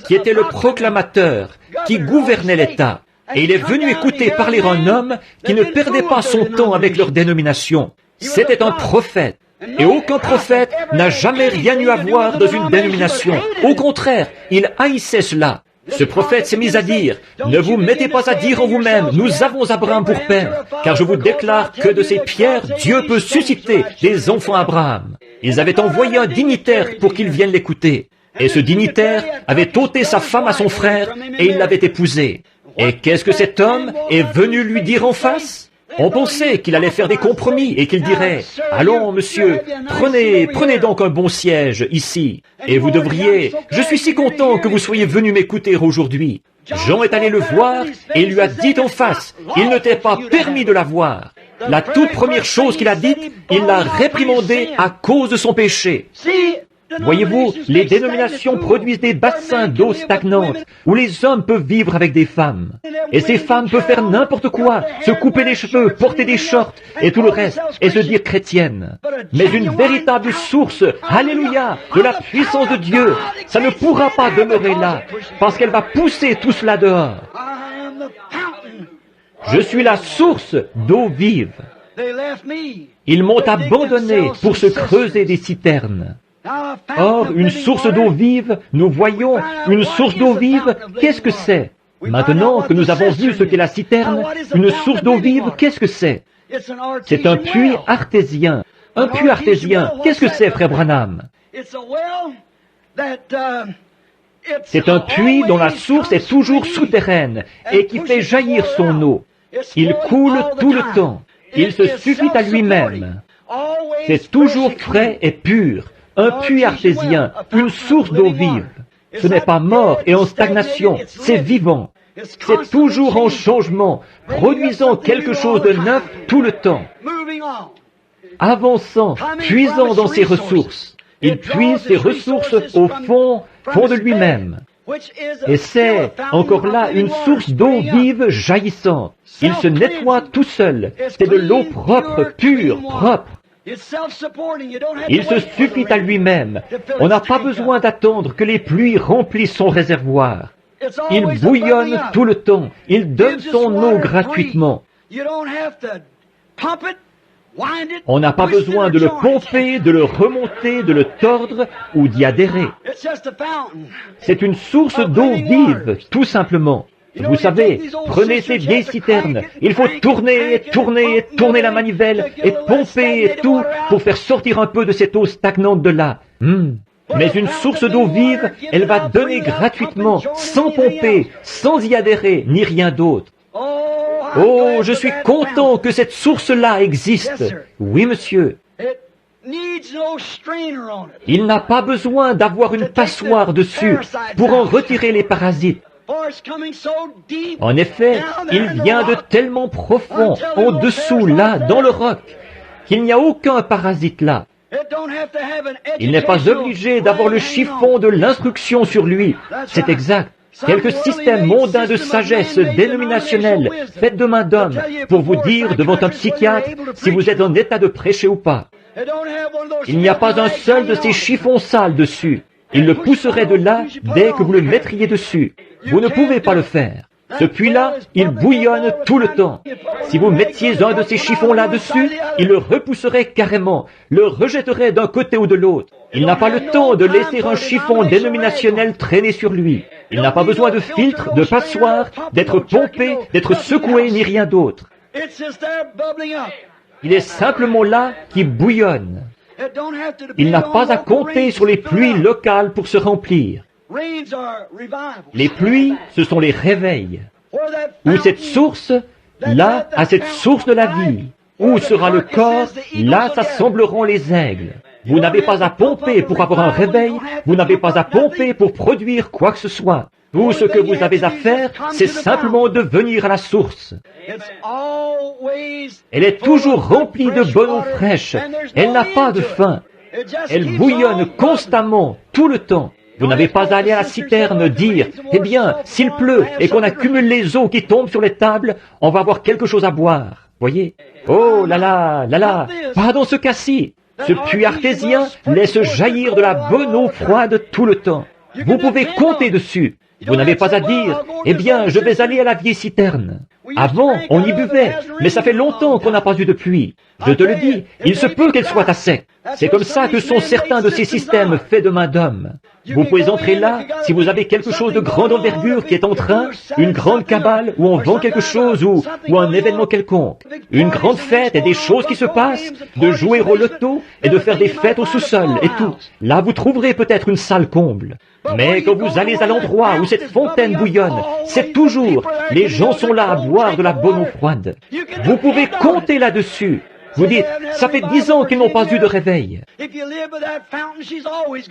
qui était le proclamateur, qui gouvernait l'État. Et il est venu écouter parler un homme qui ne perdait pas son temps avec leur dénomination. C'était un prophète. Et aucun prophète n'a jamais rien eu à voir dans une dénomination. Au contraire, il haïssait cela. Ce prophète s'est mis à dire, « Ne vous mettez pas à dire en vous-même, nous avons Abraham pour père, car je vous déclare que de ces pierres, Dieu peut susciter des enfants à Abraham. » Ils avaient envoyé un dignitaire pour qu'il vienne l'écouter. Et ce dignitaire avait ôté sa femme à son frère et il l'avait épousée. Et qu'est-ce que cet homme est venu lui dire en face? On pensait qu'il allait faire des compromis et qu'il dirait, « Allons, monsieur, prenez donc un bon siège ici. Et vous devriez, je suis si content que vous soyez venu m'écouter aujourd'hui. » Jean est allé le voir et il lui a dit en face, il ne t'est pas permis de la voir. La toute première chose qu'il a dite, il l'a réprimandé à cause de son péché. Voyez-vous, les dénominations produisent des bassins d'eau stagnante où les hommes peuvent vivre avec des femmes. Et ces femmes peuvent faire n'importe quoi, se couper les cheveux, porter des shorts et tout le reste, et se dire chrétiennes. Mais une véritable source, alléluia, de la puissance de Dieu, ça ne pourra pas demeurer là, parce qu'elle va pousser tout cela dehors. Je suis la source d'eau vive. Ils m'ont abandonné pour se creuser des citernes. Or, une source d'eau vive, nous voyons, une source d'eau vive, qu'est-ce que c'est? Maintenant que nous avons vu ce qu'est la citerne, une source d'eau vive, qu'est-ce que c'est? C'est un puits artésien. Un puits artésien, qu'est-ce que c'est, frère Branham? C'est un puits dont la source est toujours souterraine et qui fait jaillir son eau. Il coule tout le temps. Il se suffit à lui-même. C'est toujours frais et pur. Un puits artésien, une source d'eau vive. Ce n'est pas mort et en stagnation, c'est vivant. C'est toujours en changement, produisant quelque chose de neuf tout le temps. Avançant, puisant dans ses ressources. Il puise ses ressources au fond de lui-même. Et c'est, encore là, une source d'eau vive jaillissante. Il se nettoie tout seul. C'est de l'eau propre, pure, propre. Il se suffit à lui-même. On n'a pas besoin d'attendre que les pluies remplissent son réservoir. Il bouillonne tout le temps. Il donne son eau gratuitement. On n'a pas besoin de le pomper, de le remonter, de le tordre ou d'y adhérer. C'est une source d'eau vive, tout simplement. Vous savez, prenez ces vieilles citernes. Il faut tourner et tourner et tourner la manivelle et pomper et tout pour faire sortir un peu de cette eau stagnante de là. Mais une source d'eau vive, elle va donner gratuitement, sans pomper, sans y adhérer, ni rien d'autre. Oh, je suis content que cette source-là existe. Oui, monsieur. Il n'a pas besoin d'avoir une passoire dessus pour en retirer les parasites. En effet, il vient de tellement profond, en dessous, là, dans le roc, qu'il n'y a aucun parasite là. Il n'est pas obligé d'avoir le chiffon de l'instruction sur lui. C'est exact. Quelques systèmes mondains de sagesse dénominationnelle, faits de main d'homme, pour vous dire devant un psychiatre si vous êtes en état de prêcher ou pas. Il n'y a pas un seul de ces chiffons sales dessus. Il le pousserait de là dès que vous le mettriez dessus. Vous ne pouvez pas le faire. Ce puits-là, il bouillonne tout le temps. Si vous mettiez un de ces chiffons là-dessus, il le repousserait carrément, le rejetterait d'un côté ou de l'autre. Il n'a pas le temps de laisser un chiffon dénominationnel traîner sur lui. Il n'a pas besoin de filtre, de passoire, d'être pompé, d'être secoué, ni rien d'autre. Il est simplement là qui bouillonne. Il n'a pas à compter sur les pluies locales pour se remplir. Les pluies, ce sont les réveils. Où cette source, là, à cette source de la vie. Où sera le corps, là s'assembleront les aigles. Vous n'avez pas à pomper pour avoir un réveil, vous n'avez pas à pomper pour produire quoi que ce soit. Tout ce que vous avez à faire, c'est simplement de venir à la source. Elle est toujours remplie de bonne eau fraîche. Elle n'a pas de faim. Elle bouillonne constamment, tout le temps. Vous n'avez pas à aller à la citerne dire, eh bien, s'il pleut et qu'on accumule les eaux qui tombent sur les tables, on va avoir quelque chose à boire. Voyez? Oh là là, là là, pas dans ce cas-ci. Ce puits artésien laisse jaillir de la bonne eau froide tout le temps. Vous pouvez compter dessus. Vous n'avez pas à dire, eh bien, je vais aller à la vieille citerne. Avant, on y buvait, mais ça fait longtemps qu'on n'a pas eu de pluie. Je te le dis, il se peut qu'elle soit à sec. C'est comme ça que sont certains de ces systèmes faits de main d'homme. Vous pouvez entrer là si vous avez quelque chose de grande envergure qui est en train, une grande cabale où on vend quelque chose ou un événement quelconque. Une grande fête et des choses qui se passent, de jouer au loto et de faire des fêtes au sous-sol et tout. Là, vous trouverez peut-être une salle comble. Mais quand vous allez à l'endroit où cette fontaine bouillonne, c'est toujours, les gens sont là à boire de la bonne eau froide. Vous pouvez compter là-dessus. Vous dites, ça fait 10 ans qu'ils n'ont pas eu de réveil.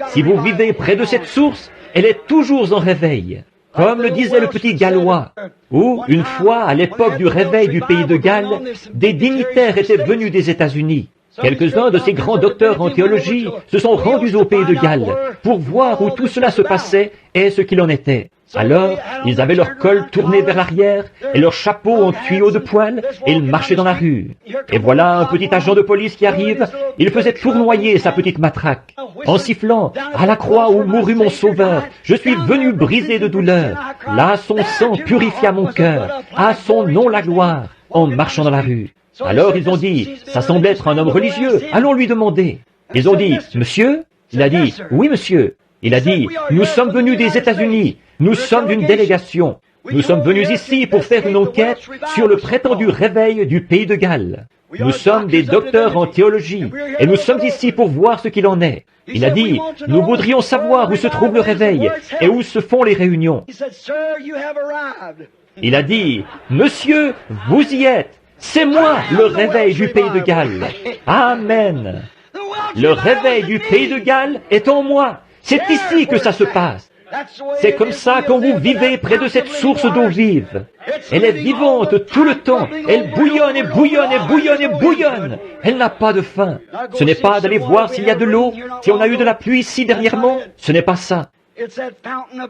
Si vous vivez près de cette source, elle est toujours en réveil. Comme le disait le petit Gallois, où, une fois, à l'époque du réveil du pays de Galles, des dignitaires étaient venus des États-Unis. Quelques-uns de ces grands docteurs en théologie se sont rendus au pays de Galles pour voir où tout cela se passait et ce qu'il en était. Alors, ils avaient leur col tourné vers l'arrière et leur chapeau en tuyau de poil et ils marchaient dans la rue. Et voilà un petit agent de police qui arrive, il faisait tournoyer sa petite matraque en sifflant « À la croix où mourut mon sauveur, je suis venu briser de douleur. Là son sang purifia mon cœur, à son nom la gloire » en marchant dans la rue. Alors ils ont dit, ça semble être un homme religieux, allons lui demander. Ils ont dit, monsieur? Il a dit, oui monsieur. Il a dit, nous sommes venus des États-Unis, nous sommes d'une délégation. Nous sommes venus ici pour faire une enquête sur le prétendu réveil du pays de Galles. Nous sommes des docteurs en théologie et nous sommes ici pour voir ce qu'il en est. Il a dit, nous voudrions savoir où se trouve le réveil et où se font les réunions. Il a dit, monsieur, vous y êtes. C'est moi, le réveil du pays de Galles. Amen. Le réveil du pays de Galles est en moi. C'est ici que ça se passe. C'est comme ça quand vous vivez près de cette source d'eau vive. Elle est vivante tout le temps. Elle bouillonne et bouillonne et bouillonne et bouillonne. Elle n'a pas de fin. Ce n'est pas d'aller voir s'il y a de l'eau, si on a eu de la pluie ici dernièrement. Ce n'est pas ça.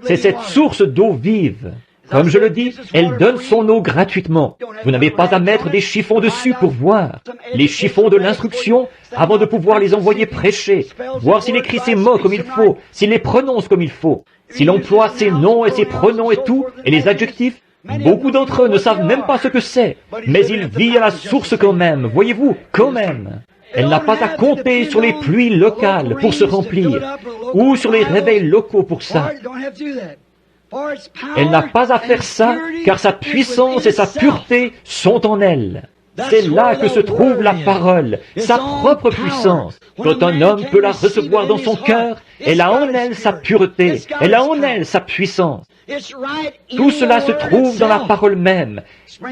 C'est cette source d'eau vive. Comme je le dis, elle donne son eau gratuitement. Vous n'avez pas à mettre des chiffons dessus pour voir. Les chiffons de l'instruction, avant de pouvoir les envoyer prêcher, voir s'il écrit ses mots comme il faut, s'il les prononce comme il faut, s'il emploie ses noms et ses pronoms et tout, et les adjectifs. Beaucoup d'entre eux ne savent même pas ce que c'est, mais il vit à la source quand même, voyez-vous, quand même. Elle n'a pas à compter sur les pluies locales pour se remplir, ou sur les réveils locaux pour ça. Elle n'a pas à faire ça, car sa puissance et sa pureté sont en elle. C'est là que se trouve la parole, sa propre puissance. Quand un homme peut la recevoir dans son cœur, elle a en elle sa pureté, elle a en elle sa puissance. Tout cela se trouve dans la parole même,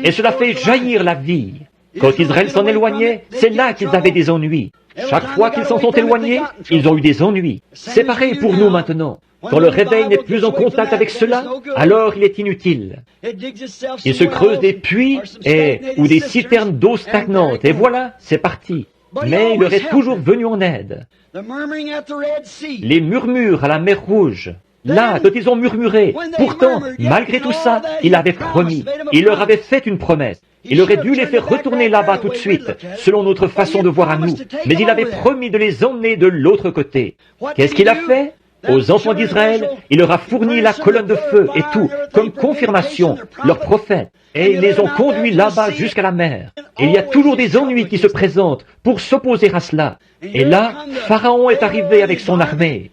et cela fait jaillir la vie. Quand Israël s'en éloignait, c'est là qu'ils avaient des ennuis. Chaque fois qu'ils s'en sont éloignés, ils ont eu des ennuis. C'est pareil pour nous maintenant. Quand le réveil n'est plus en contact avec cela, alors il est inutile. Il se creuse des puits ou des citernes d'eau stagnante, et voilà, c'est parti. Mais il leur est toujours venu en aide. Les murmures à la mer Rouge, là, quand ils ont murmuré, pourtant, malgré tout ça, il avait promis, il leur avait fait une promesse. Il aurait dû les faire retourner là-bas tout de suite, selon notre façon de voir à nous, mais il avait promis de les emmener de l'autre côté. Qu'est-ce qu'il a fait? Aux enfants d'Israël, il leur a fourni la colonne de feu et tout, comme confirmation, leurs prophètes. Et ils les ont conduits là-bas jusqu'à la mer. Et il y a toujours des ennuis qui se présentent pour s'opposer à cela. Et là, Pharaon est arrivé avec son armée.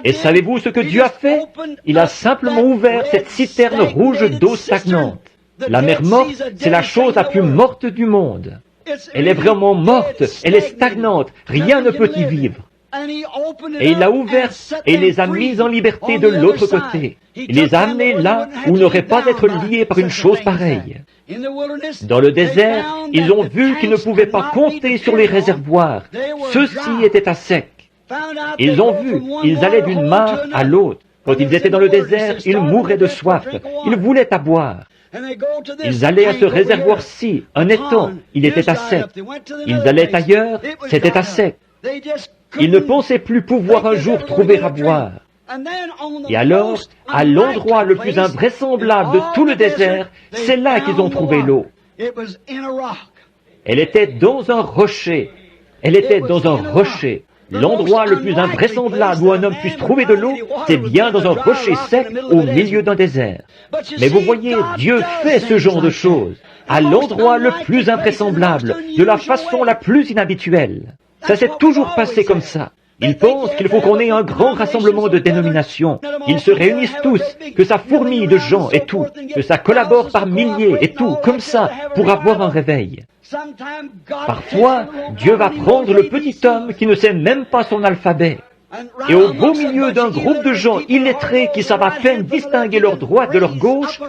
Et savez-vous ce que Dieu a fait? Il a simplement ouvert cette citerne rouge d'eau stagnante. La mer morte, c'est la chose la plus morte du monde. Elle est vraiment morte, elle est stagnante, rien ne peut y vivre. Et il l'a ouverte et il les a mis en liberté de l'autre côté. Il les a amenés là où n'auraient pas être liés par une chose pareille. Dans le désert, ils ont vu qu'ils ne pouvaient pas compter sur les réservoirs. Ceux-ci étaient à sec. Ils ont vu, ils allaient d'une mare à l'autre. Quand ils étaient dans le désert, ils mouraient de soif. Ils voulaient à boire. Ils allaient à ce réservoir-ci, un étang, il était à sec. Ils allaient ailleurs, c'était à sec. Ils ne pensaient plus pouvoir un jour trouver à boire. Et alors, à l'endroit le plus invraisemblable de tout le désert, c'est là qu'ils ont trouvé l'eau. Elle était dans un rocher. Elle était dans un rocher. L'endroit le plus invraisemblable où un homme puisse trouver de l'eau, c'est bien dans un rocher sec au milieu d'un désert. Mais vous voyez, Dieu fait ce genre de choses, à l'endroit le plus invraisemblable, de la façon la plus inhabituelle. Ça s'est toujours passé comme ça. Ils pensent qu'il faut qu'on ait un grand rassemblement de dénominations. Ils se réunissent tous, que ça fourmille de gens et tout, que ça collabore par milliers et tout, comme ça, pour avoir un réveil. Parfois, Dieu va prendre le petit homme qui ne sait même pas son alphabet. Et au beau milieu d'un groupe de gens illettrés qui savent à peine distinguer leur droite de leur gauche,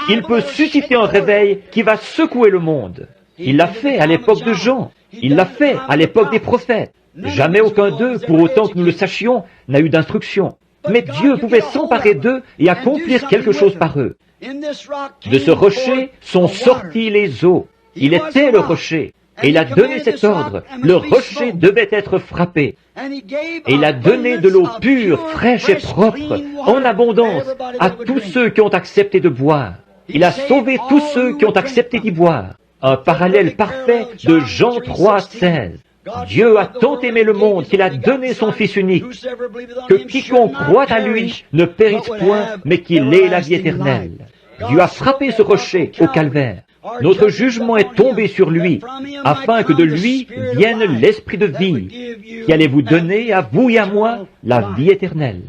il peut susciter un réveil qui va secouer le monde. Il l'a fait à l'époque de Jean. Il l'a fait à l'époque des prophètes. Jamais aucun d'eux, pour autant que nous le sachions, n'a eu d'instruction. Mais Dieu pouvait s'emparer d'eux et accomplir quelque chose par eux. De ce rocher sont sortis les eaux. Il était le rocher. Et il a donné cet ordre. Le rocher devait être frappé. Et il a donné de l'eau pure, fraîche et propre, en abondance, à tous ceux qui ont accepté de boire. Il a sauvé tous ceux qui ont accepté d'y boire. Un parallèle parfait de Jean 3, 16. Dieu a tant aimé le monde qu'il a donné son Fils unique, que quiconque croit à lui ne périsse point, mais qu'il ait la vie éternelle. Dieu a frappé ce rocher au calvaire. Notre jugement est tombé sur lui, afin que de lui vienne l'esprit de vie, qui allait vous donner, à vous et à moi, la vie éternelle.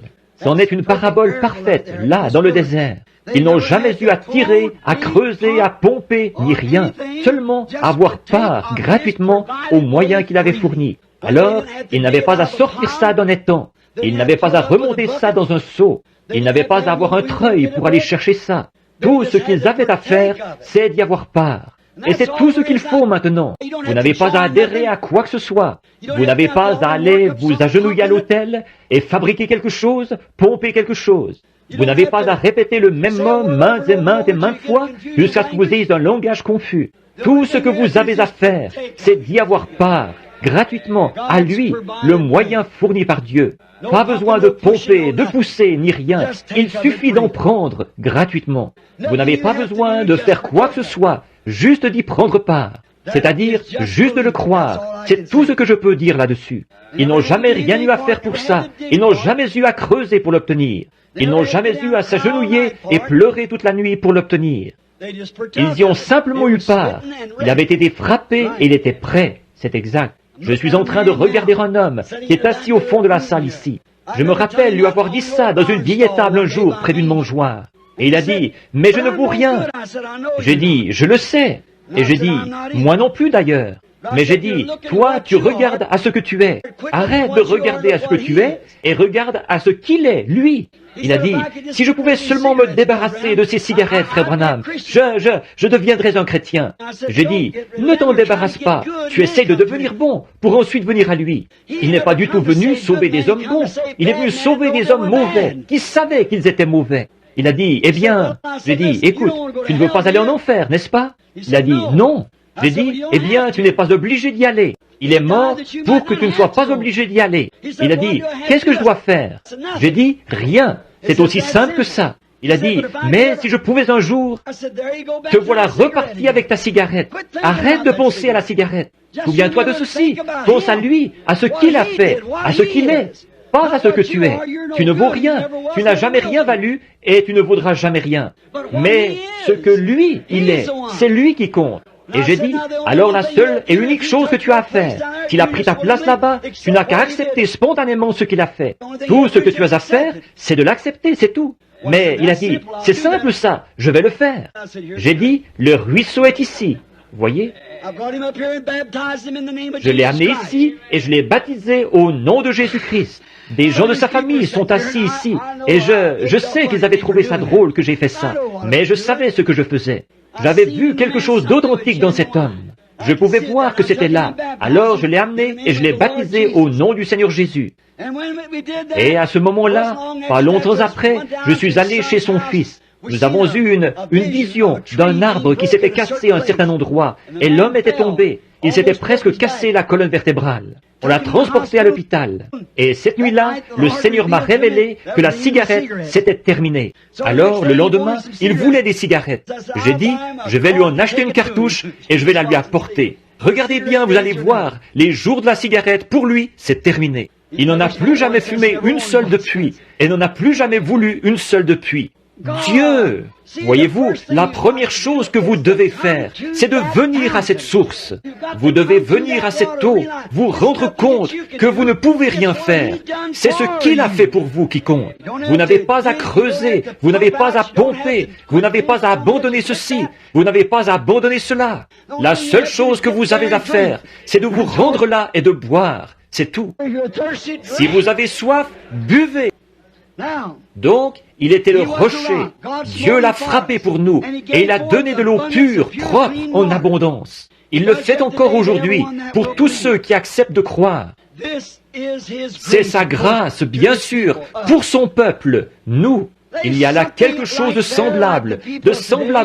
C'en est une parabole parfaite, là, dans le désert. Ils n'ont jamais eu à tirer, à creuser, à pomper, ni rien, seulement avoir part gratuitement aux moyens qu'il avait fournis. Alors, ils n'avaient pas à sortir ça d'un étang, ils n'avaient pas à remonter ça dans un seau, ils n'avaient pas à avoir un treuil pour aller chercher ça. Tout ce qu'ils avaient à faire, c'est d'y avoir part. Et c'est tout ce qu'il faut maintenant. Vous n'avez pas à adhérer à quoi que ce soit. Vous n'avez pas à aller vous agenouiller à l'autel et fabriquer quelque chose, pomper quelque chose. Vous n'avez pas à répéter le même mot maintes et maintes fois jusqu'à ce que vous ayez un langage confus. Tout ce que vous avez à faire, c'est d'y avoir part, gratuitement, à lui, le moyen fourni par Dieu. Pas besoin de pomper, de pousser, ni rien. Il suffit d'en prendre gratuitement. Vous n'avez pas besoin de faire quoi que ce soit, juste d'y prendre part. C'est-à-dire juste de le croire. C'est tout ce que je peux dire là-dessus. Ils n'ont jamais rien eu à faire pour ça. Ils n'ont jamais eu à creuser pour l'obtenir. Ils n'ont jamais eu à s'agenouiller et pleurer toute la nuit pour l'obtenir. Ils y ont simplement eu part. Il avait été frappé et il était prêt. C'est exact. Je suis en train de regarder un homme qui est assis au fond de la salle ici. Je me rappelle lui avoir dit ça dans une vieille table un jour près d'une mangeoire. Et il a dit, « Mais je ne vaux rien. » J'ai dit, « Je le sais. » Et j'ai dit, « Moi non plus d'ailleurs. » Mais j'ai dit, toi, tu regardes à ce que tu es. Arrête de regarder à ce que tu es et regarde à ce qu'il est, lui. Il a dit, si je pouvais seulement me débarrasser de ces cigarettes, frère Branham, je deviendrais un chrétien. J'ai dit, ne t'en débarrasse pas. Tu essaies de devenir bon pour ensuite venir à lui. Il n'est pas du tout venu sauver des hommes bons. Il est venu sauver des hommes mauvais qui savaient qu'ils étaient mauvais. Il a dit, eh bien, j'ai dit, écoute, tu ne veux pas aller en enfer, n'est-ce pas? Il a dit, non. J'ai dit, eh bien, tu n'es pas obligé d'y aller. Il est mort pour que tu ne sois pas obligé d'y aller. Il a dit, qu'est-ce que je dois faire? J'ai dit, rien. C'est aussi simple que ça. Il a dit, mais si je pouvais un jour, te voilà reparti avec ta cigarette. Arrête de penser à la cigarette. Souviens-toi de ceci. Pense à lui, à ce qu'il a fait, à ce qu'il est. pas à ce que tu es. Tu ne vaux rien, tu n'as jamais rien valu et tu ne vaudras jamais rien. Mais ce que lui, il est, c'est lui qui compte. Et j'ai dit, alors la seule et unique chose que tu as à faire, s'il a pris ta place là-bas, tu n'as qu'à accepter spontanément ce qu'il a fait. Tout ce que tu as à faire, c'est de l'accepter, c'est tout. Mais il a dit, c'est simple ça, je vais le faire. J'ai dit, le ruisseau est ici. Voyez? Je l'ai amené ici et je l'ai baptisé au nom de Jésus-Christ. Des gens de sa famille sont assis ici et je sais qu'ils avaient trouvé ça drôle que j'ai fait ça, mais je savais ce que je faisais. J'avais vu quelque chose d'authentique dans cet homme. Je pouvais voir que c'était là. Alors je l'ai amené et je l'ai baptisé au nom du Seigneur Jésus. Et à ce moment-là, pas longtemps après, je suis allé chez son fils. Nous avons eu une vision d'un arbre qui s'était cassé à un certain endroit, et l'homme était tombé. Il s'était presque cassé la colonne vertébrale. On l'a transporté à l'hôpital. Et cette nuit-là, le Seigneur m'a révélé que la cigarette s'était terminée. Alors, le lendemain, il voulait des cigarettes. J'ai dit, je vais lui en acheter une cartouche et je vais la lui apporter. Regardez bien, vous allez voir, les jours de la cigarette, pour lui, c'est terminé. Il n'en a plus jamais fumé une seule depuis, et n'en a plus jamais voulu une seule depuis. Dieu! Voyez-vous, la première chose que vous devez faire, c'est de venir à cette source. Vous devez venir à cette eau, vous rendre compte que vous ne pouvez rien faire. C'est ce qu'il a fait pour vous qui compte. Vous n'avez pas à creuser, vous n'avez pas à pomper, vous n'avez pas à abandonner ceci, vous n'avez pas à abandonner cela. La seule chose que vous avez à faire, c'est de vous rendre là et de boire. C'est tout. Si vous avez soif, buvez. Donc, il était le rocher. Dieu l'a frappé pour nous et il a donné de l'eau pure, propre, en abondance. Il le fait encore aujourd'hui pour tous ceux qui acceptent de croire. C'est sa grâce, bien sûr, pour son peuple, nous. Il y a là quelque chose de semblable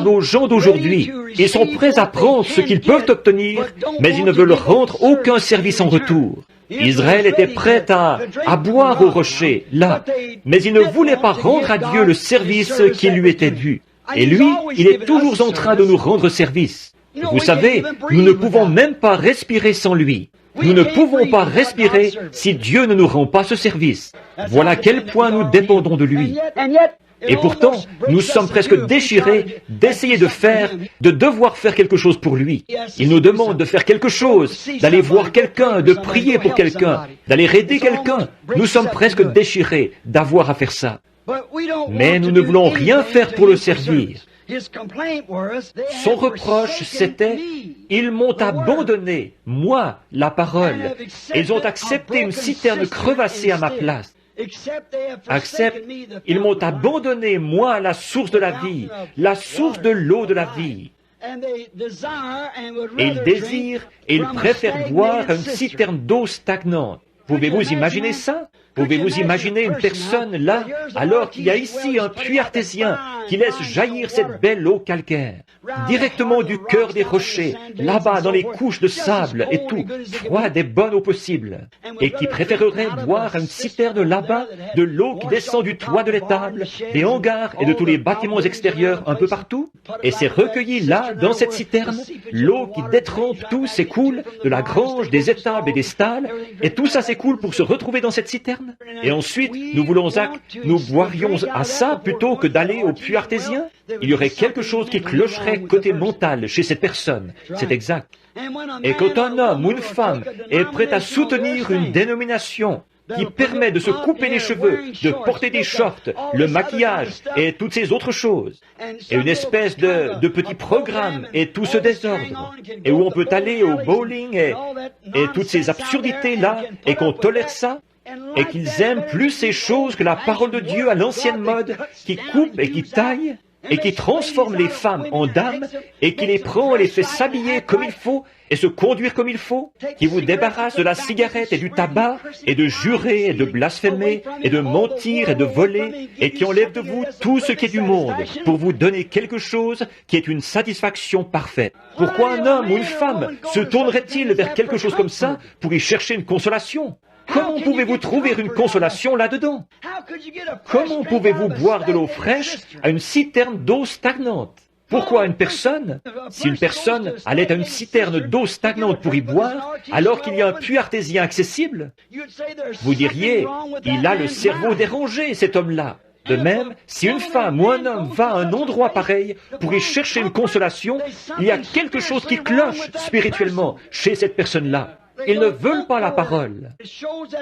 aux gens d'aujourd'hui. Ils sont prêts à prendre ce qu'ils peuvent obtenir, mais ils ne veulent rendre aucun service en retour. Israël était prêt à boire au rocher, là, mais il ne voulait pas rendre à Dieu le service qui lui était dû. Et lui, il est toujours en train de nous rendre service. Vous savez, nous ne pouvons même pas respirer sans lui. Nous ne pouvons pas respirer si Dieu ne nous rend pas ce service. Voilà quel point nous dépendons de lui. Et pourtant, nous sommes presque déchirés d'essayer de devoir faire quelque chose pour lui. Il nous demande de faire quelque chose, d'aller voir quelqu'un, de prier pour quelqu'un, d'aller aider quelqu'un. Nous sommes presque déchirés d'avoir à faire ça. Mais nous ne voulons rien faire pour le servir. Son reproche, c'était « Ils m'ont abandonné, moi, la parole. Ils ont accepté une citerne crevassée à ma place. Accepte, ils m'ont abandonné, moi, la source de la vie, la source de l'eau de la vie. Et ils désirent et ils préfèrent boire à une citerne d'eau stagnante. Pouvez-vous imaginer ça? Pouvez-vous imaginer une personne là, alors qu'il y a ici un puits artésien qui laisse jaillir cette belle eau calcaire, directement du cœur des rochers, là-bas dans les couches de sable et tout, froide et bonne au possible, et qui préférerait boire à une citerne là-bas de l'eau qui descend du toit de l'étable, des hangars et de tous les bâtiments extérieurs un peu partout, et c'est recueilli là, dans cette citerne, l'eau qui détrempe tout s'écoule de la grange, des étables et des stalles, et tout ça s'écoule pour se retrouver dans cette citerne. Et ensuite, nous boirions à ça plutôt que d'aller au puits artésien. Il y aurait quelque chose qui clocherait côté mental chez cette personne. C'est exact. Et quand un homme ou une femme est prêt à soutenir une dénomination qui permet de se couper les cheveux, de porter des shorts, le maquillage et toutes ces autres choses, et une espèce de petit programme et tout ce désordre, et où on peut aller au bowling et toutes ces absurdités-là, et qu'on tolère ça, et qu'ils aiment plus ces choses que la parole de Dieu à l'ancienne mode, qui coupe et qui taille, et qui transforme les femmes en dames, et qui les prend et les fait s'habiller comme il faut, et se conduire comme il faut, qui vous débarrasse de la cigarette et du tabac, et de jurer et de blasphémer, et de mentir et de voler, et qui enlève de vous tout ce qui est du monde, pour vous donner quelque chose qui est une satisfaction parfaite. Pourquoi un homme ou une femme se tournerait-il vers quelque chose comme ça pour y chercher une consolation? Comment pouvez-vous trouver une consolation là-dedans? Comment pouvez-vous boire de l'eau fraîche à une citerne d'eau stagnante? Pourquoi une personne, si une personne allait à une citerne d'eau stagnante pour y boire, alors qu'il y a un puits artésien accessible, vous diriez, il a le cerveau dérangé, cet homme-là. De même, si une femme ou un homme va à un endroit pareil pour y chercher une consolation, il y a quelque chose qui cloche spirituellement chez cette personne-là. Ils ne veulent pas la parole.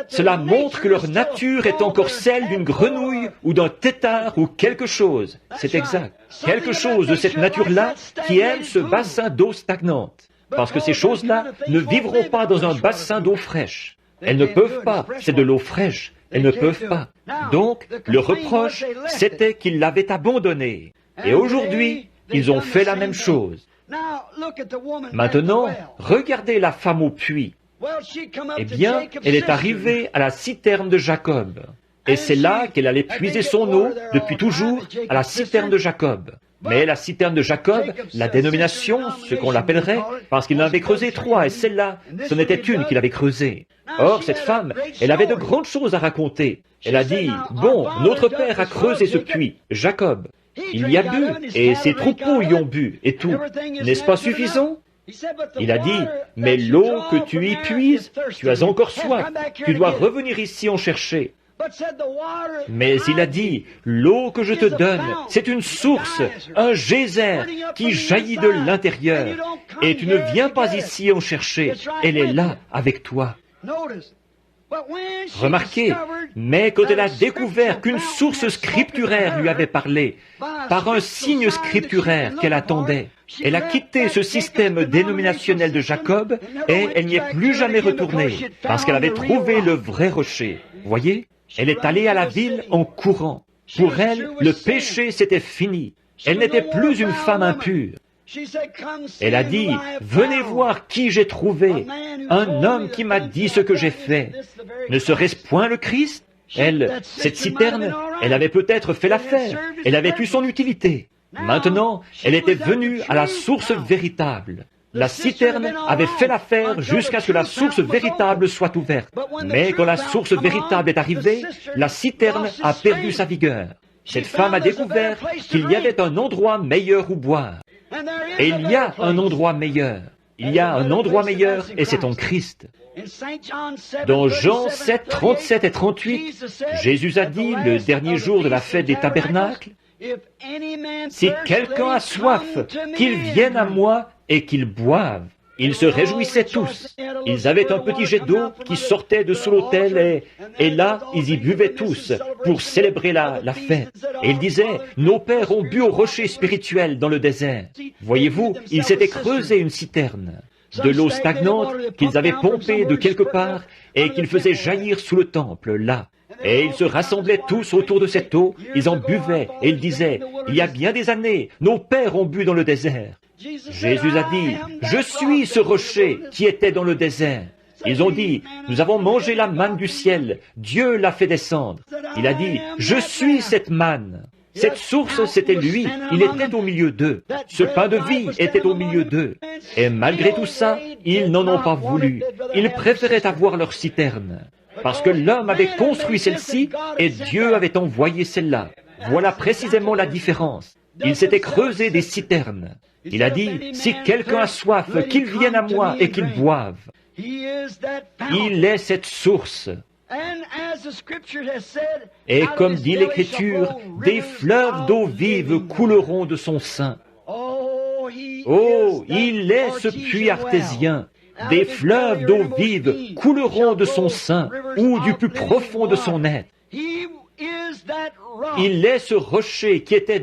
Cela montre que leur nature est encore celle d'une grenouille ou d'un tétard ou quelque chose. C'est exact. Quelque chose de cette nature-là qui aime ce bassin d'eau stagnante. Parce que ces choses-là ne vivront pas dans un bassin d'eau fraîche. Elles ne peuvent pas, c'est de l'eau fraîche. Elles ne peuvent pas. Donc, le reproche, c'était qu'ils l'avaient abandonné. Et aujourd'hui, ils ont fait la même chose. Maintenant, regardez la femme au puits. Eh bien, elle est arrivée à la citerne de Jacob. Et c'est là qu'elle allait puiser son eau, depuis toujours, à la citerne de Jacob. Mais la citerne de Jacob, la dénomination, ce qu'on l'appellerait, parce qu'il en avait creusé 3, et celle-là, ce n'était une qu'il avait creusée. Or, cette femme, elle avait de grandes choses à raconter. Elle a dit, « Bon, notre père a creusé ce puits, Jacob. Il y a bu, et ses troupeaux y ont bu, et tout. N'est-ce pas suffisant ?» Il a dit, « Mais l'eau que tu y puises, tu as encore soif. Tu dois revenir ici en chercher. » Mais il a dit, l'eau que je te donne, c'est une source, un geyser qui jaillit de l'intérieur. Et tu ne viens pas ici en chercher, elle est là avec toi. Remarquez, mais quand elle a découvert qu'une source scripturaire lui avait parlé, par un signe scripturaire qu'elle attendait, elle a quitté ce système dénominationnel de Jacob et elle n'y est plus jamais retournée, parce qu'elle avait trouvé le vrai rocher. Voyez ? Elle est allée à la ville en courant. Pour elle, le péché, c'était fini. Elle n'était plus une femme impure. Elle a dit, « Venez voir qui j'ai trouvé, un homme qui m'a dit ce que j'ai fait. Ne serait-ce point le Christ ?» Elle, cette citerne, elle avait peut-être fait l'affaire. Elle avait eu son utilité. Maintenant, elle était venue à la source véritable. La citerne avait fait l'affaire jusqu'à ce que la source véritable soit ouverte. Mais quand la source véritable est arrivée, la citerne a perdu sa vigueur. Cette femme a découvert qu'il y avait un endroit meilleur où boire. Et il y a un endroit meilleur. Il y a un endroit meilleur et c'est en Christ. Dans Jean 7, 37 et 38, Jésus a dit, le dernier jour de la fête des tabernacles, « Si quelqu'un a soif, qu'il vienne à moi et qu'il boive. » Ils se réjouissaient tous. Ils avaient un petit jet d'eau qui sortait de sous l'autel et là, ils y buvaient tous pour célébrer la fête. Et ils disaient, nos pères ont bu au rocher spirituel dans le désert. Voyez-vous, ils s'étaient creusé une citerne de l'eau stagnante qu'ils avaient pompée de quelque part et qu'ils faisaient jaillir sous le temple, là. Et ils se rassemblaient tous autour de cette eau, ils en buvaient et ils disaient, il y a bien des années, nos pères ont bu dans le désert. Jésus a dit, « Je suis ce rocher qui était dans le désert. » Ils ont dit, « Nous avons mangé la manne du ciel, Dieu l'a fait descendre. » Il a dit, « Je suis cette manne. » Cette source, c'était lui, il était au milieu d'eux. Ce pain de vie était au milieu d'eux. Et malgré tout ça, ils n'en ont pas voulu. Ils préféraient avoir leur citerne. Parce que l'homme avait construit celle-ci et Dieu avait envoyé celle-là. Voilà précisément la différence. Il s'était creusé des citernes. Il a dit, si quelqu'un a soif, qu'il vienne à moi et qu'il boive. Il est cette source. Et comme dit l'Écriture, des fleuves d'eau vive couleront de son sein. Oh, il est ce puits artésien. Des fleuves d'eau vive couleront de son sein ou du plus profond de son être. Il est ce rocher qui a été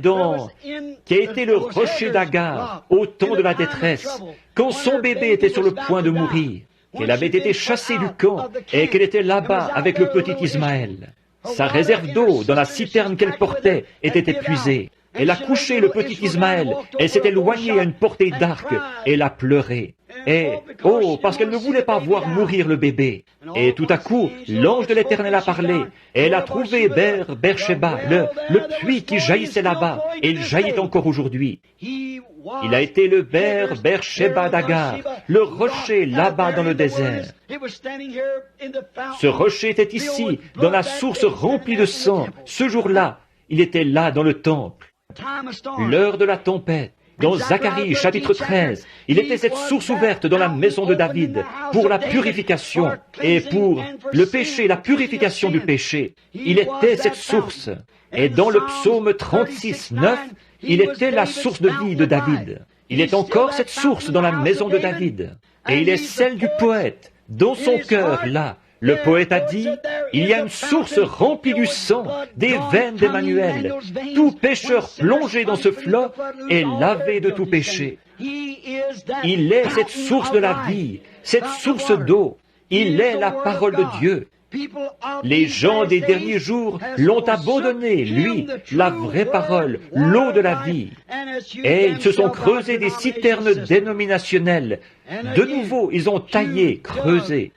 le rocher d'Agar au temps de la détresse, quand son bébé était sur le point de mourir, qu'elle avait été chassée du camp et qu'elle était là-bas avec le petit Ismaël. Sa réserve d'eau dans la citerne qu'elle portait était épuisée. Elle a couché le petit Ismaël, elle s'est éloignée à une portée d'arc, et elle a pleuré. Et, parce qu'elle ne voulait pas voir mourir le bébé. Et tout à coup, l'ange de l'Éternel a parlé, et elle a trouvé Beersheba, le puits qui jaillissait là-bas, et il jaillit encore aujourd'hui. Il a été le Beersheba d'Agar, le rocher là-bas dans le désert. Ce rocher était ici, dans la source remplie de sang. Ce jour-là, il était là dans le temple. L'heure de la tempête. Dans Zacharie chapitre 13, il était cette source ouverte dans la maison de David pour la purification et pour le péché, la purification du péché. Il était cette source. Et dans le psaume 36, 9, il était la source de vie de David. Il est encore cette source dans la maison de David. Et il est celle du poète, dans son cœur, là. Le poète a dit, il y a une source remplie du sang, des veines d'Emmanuel. Tout pécheur plongé dans ce flot est lavé de tout péché. Il est cette source de la vie, cette source d'eau. Il est la parole de Dieu. Les gens des derniers jours l'ont abandonné, lui, la vraie parole, l'eau de la vie. Et ils se sont creusés des citernes dénominationnelles. De nouveau, ils ont taillé, creusé.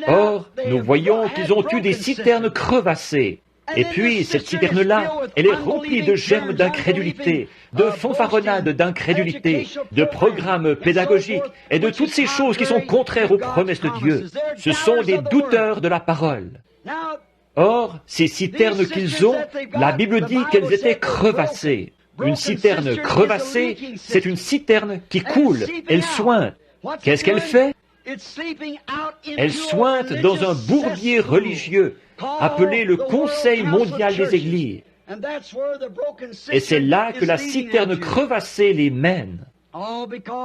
Or, nous voyons qu'ils ont eu des citernes crevassées. Et puis, cette citerne-là, elle est remplie de germes d'incrédulité, de fanfaronnades d'incrédulité, de programmes pédagogiques et de toutes ces choses qui sont contraires aux promesses de Dieu. Ce sont des douteurs de la parole. Or, ces citernes qu'ils ont, la Bible dit qu'elles étaient crevassées. Une citerne crevassée, c'est une citerne qui coule, elle sointe. Qu'est-ce qu'elle fait? Elle sointe dans un bourbier religieux appelé le Conseil mondial des Églises. Et c'est là que la citerne crevassée les mène.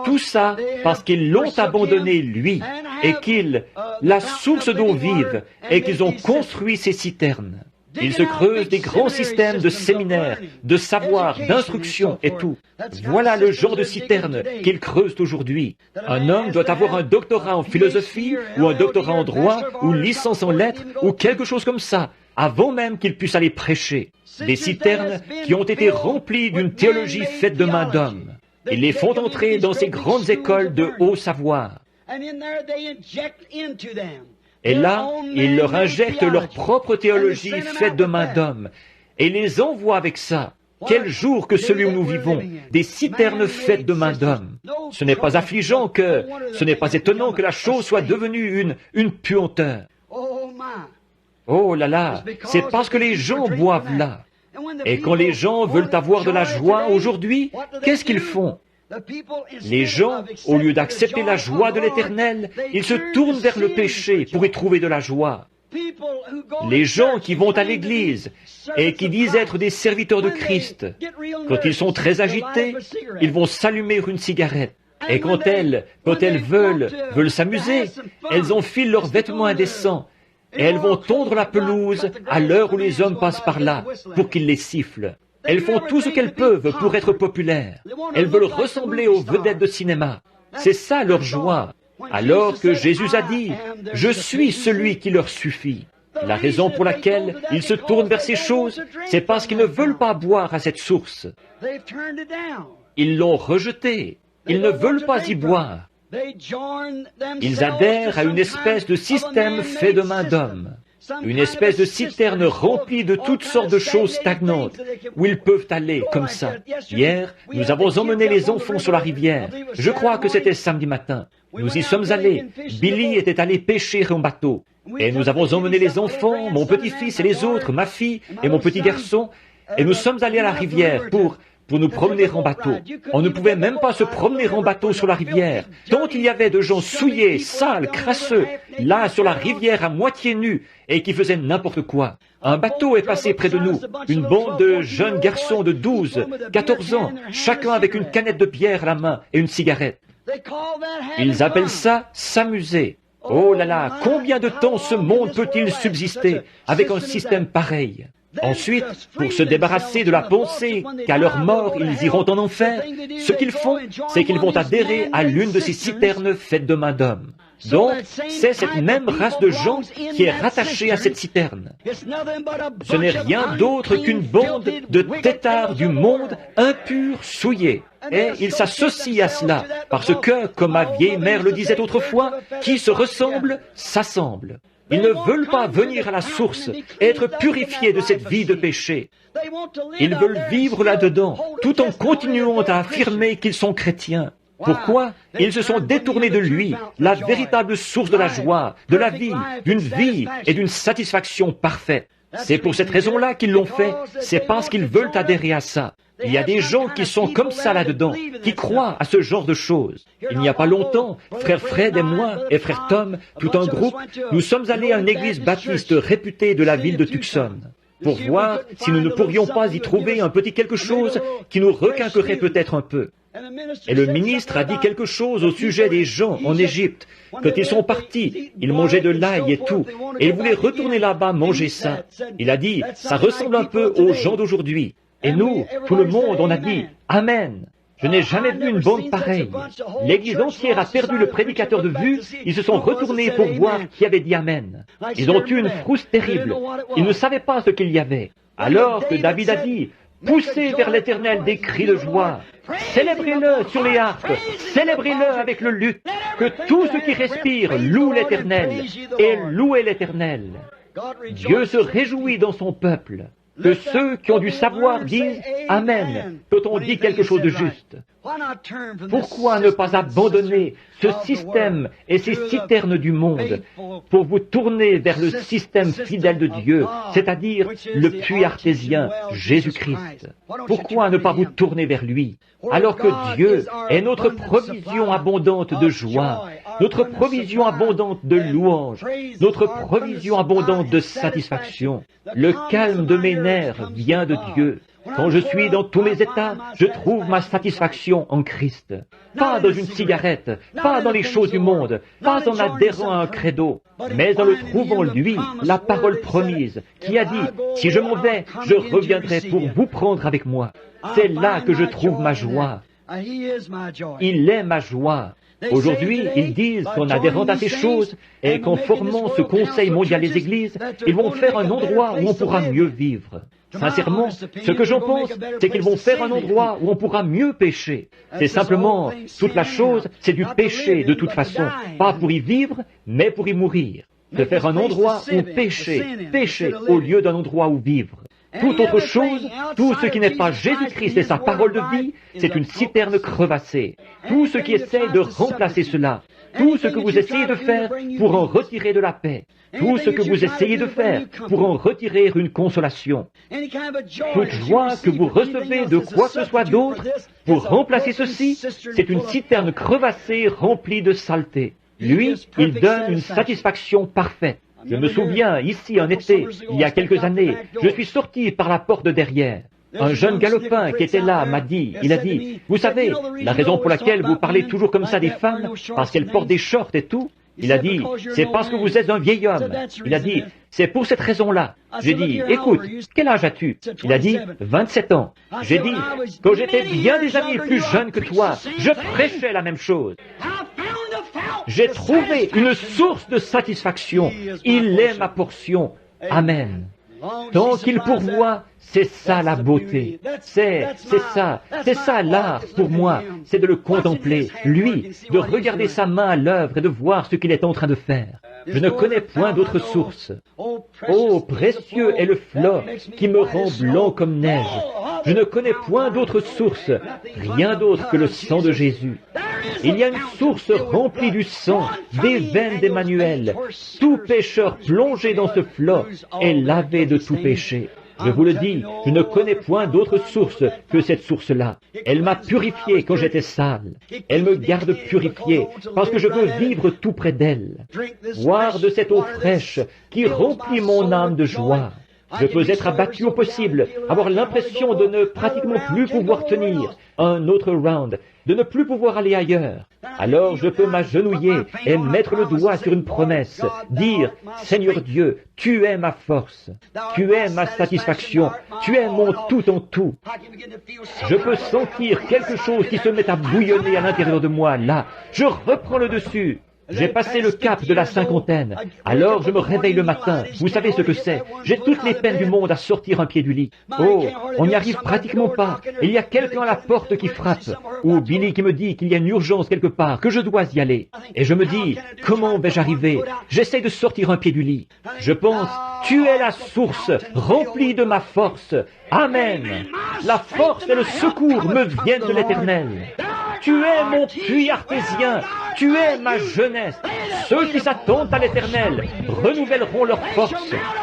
Tout ça parce qu'ils l'ont abandonné, lui, et qu'ils, la source d'eau vive, et qu'ils ont construit ces citernes. Ils se creusent des grands systèmes de séminaires, de savoir, d'instruction et tout. Voilà le genre de citerne qu'ils creusent aujourd'hui. Un homme doit avoir un doctorat en philosophie, ou un doctorat en droit, ou licence en lettres, ou quelque chose comme ça, avant même qu'il puisse aller prêcher. Des citernes qui ont été remplies d'une théologie faite de main d'homme. Ils les font entrer dans ces grandes écoles de haut savoir. Et là, ils leur injectent leur propre théologie faite de main d'homme, et les envoient avec ça. Quel jour que celui où nous vivons, des citernes faites de main d'homme. Ce n'est pas affligeant ce n'est pas étonnant que la chose soit devenue une puanteur. Oh là là, c'est parce que les gens boivent là. Et quand les gens veulent avoir de la joie aujourd'hui, qu'est-ce qu'ils font? Les gens, au lieu d'accepter la joie de l'Éternel, ils se tournent vers le péché pour y trouver de la joie. Les gens qui vont à l'église et qui disent être des serviteurs de Christ, quand ils sont très agités, ils vont s'allumer une cigarette. Et quand elles veulent s'amuser, elles enfilent leurs vêtements indécents et elles vont tondre la pelouse à l'heure où les hommes passent par là pour qu'ils les sifflent. Elles font tout ce qu'elles peuvent pour être populaires. Elles veulent ressembler aux vedettes de cinéma. C'est ça leur joie. Alors que Jésus a dit, « Je suis celui qui leur suffit ». La raison pour laquelle ils se tournent vers ces choses, c'est parce qu'ils ne veulent pas boire à cette source. Ils l'ont rejetée. Ils ne veulent pas y boire. Ils adhèrent à une espèce de système fait de main d'homme. Une espèce de citerne remplie de toutes sortes de choses stagnantes, où ils peuvent aller comme ça. Hier, nous avons emmené les enfants sur la rivière. Je crois que c'était samedi matin. Nous y sommes allés. Billy était allé pêcher en bateau. Et nous avons emmené les enfants, mon petit-fils et les autres, ma fille et mon petit garçon, et nous sommes allés à la rivière pour nous promener en bateau. On ne pouvait même pas se promener en bateau sur la rivière, tant il y avait de gens souillés, sales, crasseux, là sur la rivière à moitié nus, et qui faisaient n'importe quoi. Un bateau est passé près de nous, une bande de jeunes garçons de 12, 14 ans, chacun avec une canette de bière à la main et une cigarette. Ils appellent ça s'amuser. Oh là là, combien de temps ce monde peut-il subsister avec un système pareil? Ensuite, pour se débarrasser de la pensée qu'à leur mort ils iront en enfer, ce qu'ils font, c'est qu'ils vont adhérer à l'une de ces citernes faites de main d'homme. Donc, c'est cette même race de gens qui est rattachée à cette citerne. Ce n'est rien d'autre qu'une bande de têtards du monde impurs, souillés. Et ils s'associent à cela, parce que, comme ma vieille mère le disait autrefois, qui se ressemble, s'assemble. Ils ne veulent pas venir à la source, être purifiés de cette vie de péché. Ils veulent vivre là-dedans, tout en continuant à affirmer qu'ils sont chrétiens. Pourquoi? Ils se sont détournés de lui, la véritable source de la joie, de la vie, d'une vie et d'une satisfaction parfaite. C'est pour cette raison-là qu'ils l'ont fait, c'est parce qu'ils veulent adhérer à ça. Il y a des gens qui sont comme ça là-dedans, qui croient à ce genre de choses. Il n'y a pas longtemps, frère Fred et moi, et frère Tom, tout un groupe, nous sommes allés à une église baptiste réputée de la ville de Tucson, pour voir si nous ne pourrions pas y trouver un petit quelque chose qui nous requinquerait peut-être un peu. Et le ministre a dit quelque chose au sujet des gens en Égypte. Quand ils sont partis, ils mangeaient de l'ail et tout, et ils voulaient retourner là-bas manger ça. Il a dit, ça ressemble un peu aux gens d'aujourd'hui. Et nous, tout le monde, on a dit, Amen. Je n'ai jamais vu une bande pareille. L'église entière a perdu le prédicateur de vue, ils se sont retournés pour voir qui avait dit Amen. Ils ont eu une frousse terrible. Ils ne savaient pas ce qu'il y avait. Alors que David a dit, poussez vers l'Éternel des cris de joie. Célébrez-le sur les harpes, célébrez-le avec le luth, que tout ce qui respire loue l'Éternel, et louez l'Éternel. Dieu se réjouit dans son peuple, que ceux qui ont du savoir disent Amen quand on dit quelque chose de juste. Pourquoi ne pas abandonner ce système et ces citernes du monde pour vous tourner vers le système fidèle de Dieu, c'est-à-dire le puits artésien, Jésus-Christ? Pourquoi ne pas vous tourner vers lui, alors que Dieu est notre provision abondante de joie, notre provision abondante de louange, notre provision abondante de satisfaction? Le calme de mes nerfs vient de Dieu. Quand je suis dans tous mes états, je trouve ma satisfaction en Christ. Pas dans une cigarette, pas dans les choses du monde, pas en adhérant à un credo, mais en le trouvant lui, la parole promise, qui a dit, si je m'en vais, je reviendrai pour vous prendre avec moi. C'est là que je trouve ma joie. Il est ma joie. Aujourd'hui, ils disent qu'en adhérant à ces choses et qu'en formant ce Conseil mondial des Églises, ils vont faire un endroit où on pourra mieux vivre. Sincèrement, ce que j'en pense, c'est qu'ils vont faire un endroit où on pourra mieux pécher. C'est simplement, toute la chose, c'est du péché de toute façon, pas pour y vivre, mais pour y mourir. De faire un endroit où pécher au lieu d'un endroit où vivre. Toute autre chose, tout ce qui n'est pas Jésus-Christ et sa parole de vie, c'est une citerne crevassée. Tout ce qui essaie de remplacer cela, tout ce que vous essayez de faire pour en retirer de la paix, tout ce que vous essayez de faire pour en retirer une consolation, toute joie que vous recevez de quoi que ce soit d'autre pour remplacer ceci, c'est une citerne crevassée remplie de saleté. Lui, il donne une satisfaction parfaite. Je me souviens, ici en été, il y a quelques années, je suis sorti par la porte de derrière. Un jeune galopin qui était là m'a dit, il a dit, vous savez, la raison pour laquelle vous parlez toujours comme ça des femmes, parce qu'elles portent des shorts et tout, il a dit, c'est parce que vous êtes un vieil homme. Il a dit, c'est pour cette raison-là. J'ai dit, écoute, quel âge as-tu? Il a dit, 27 ans. J'ai dit, quand j'étais bien des années plus jeune que toi, je prêchais la même chose. J'ai trouvé une source de satisfaction. Il est ma portion. Amen. Tant qu'il pourvoit, c'est ça la beauté. C'est ça l'art pour moi. C'est de le contempler, lui, de regarder sa main à l'œuvre et de voir ce qu'il est en train de faire. Je ne connais point d'autre source. Oh, précieux est le flot qui me rend blanc comme neige. Je ne connais point d'autre source, rien d'autre que le sang de Jésus. Il y a une source remplie du sang, des veines d'Emmanuel. Tout pécheur plongé dans ce flot est lavé de tout péché. Je vous le dis, je ne connais point d'autre source que cette source-là. Elle m'a purifié quand j'étais sale. Elle me garde purifié parce que je veux vivre tout près d'elle. Boire de cette eau fraîche qui remplit mon âme de joie. Je peux être abattu au possible, avoir l'impression de ne pratiquement plus pouvoir tenir un autre round, de ne plus pouvoir aller ailleurs. Alors je peux m'agenouiller et mettre le doigt sur une promesse, dire, Seigneur Dieu, tu es ma force, tu es ma satisfaction, tu es mon tout en tout. Je peux sentir quelque chose qui se met à bouillonner à l'intérieur de moi, là. Je reprends le dessus. J'ai passé le cap de la cinquantaine. Alors je me réveille le matin. Vous savez ce que c'est? J'ai toutes les peines du monde à sortir un pied du lit. Oh, on n'y arrive pratiquement pas. Il y a quelqu'un à la porte qui frappe. Ou Billy qui me dit qu'il y a une urgence quelque part, que je dois y aller. Et je me dis, comment vais-je arriver? J'essaie de sortir un pied du lit. Je pense, tu es la source remplie de ma force. Amen. La force et le secours me viennent de l'Éternel. Tu es mon puits artésien, tu es ma jeunesse. Ceux qui s'attendent à l'Éternel renouvelleront leur force.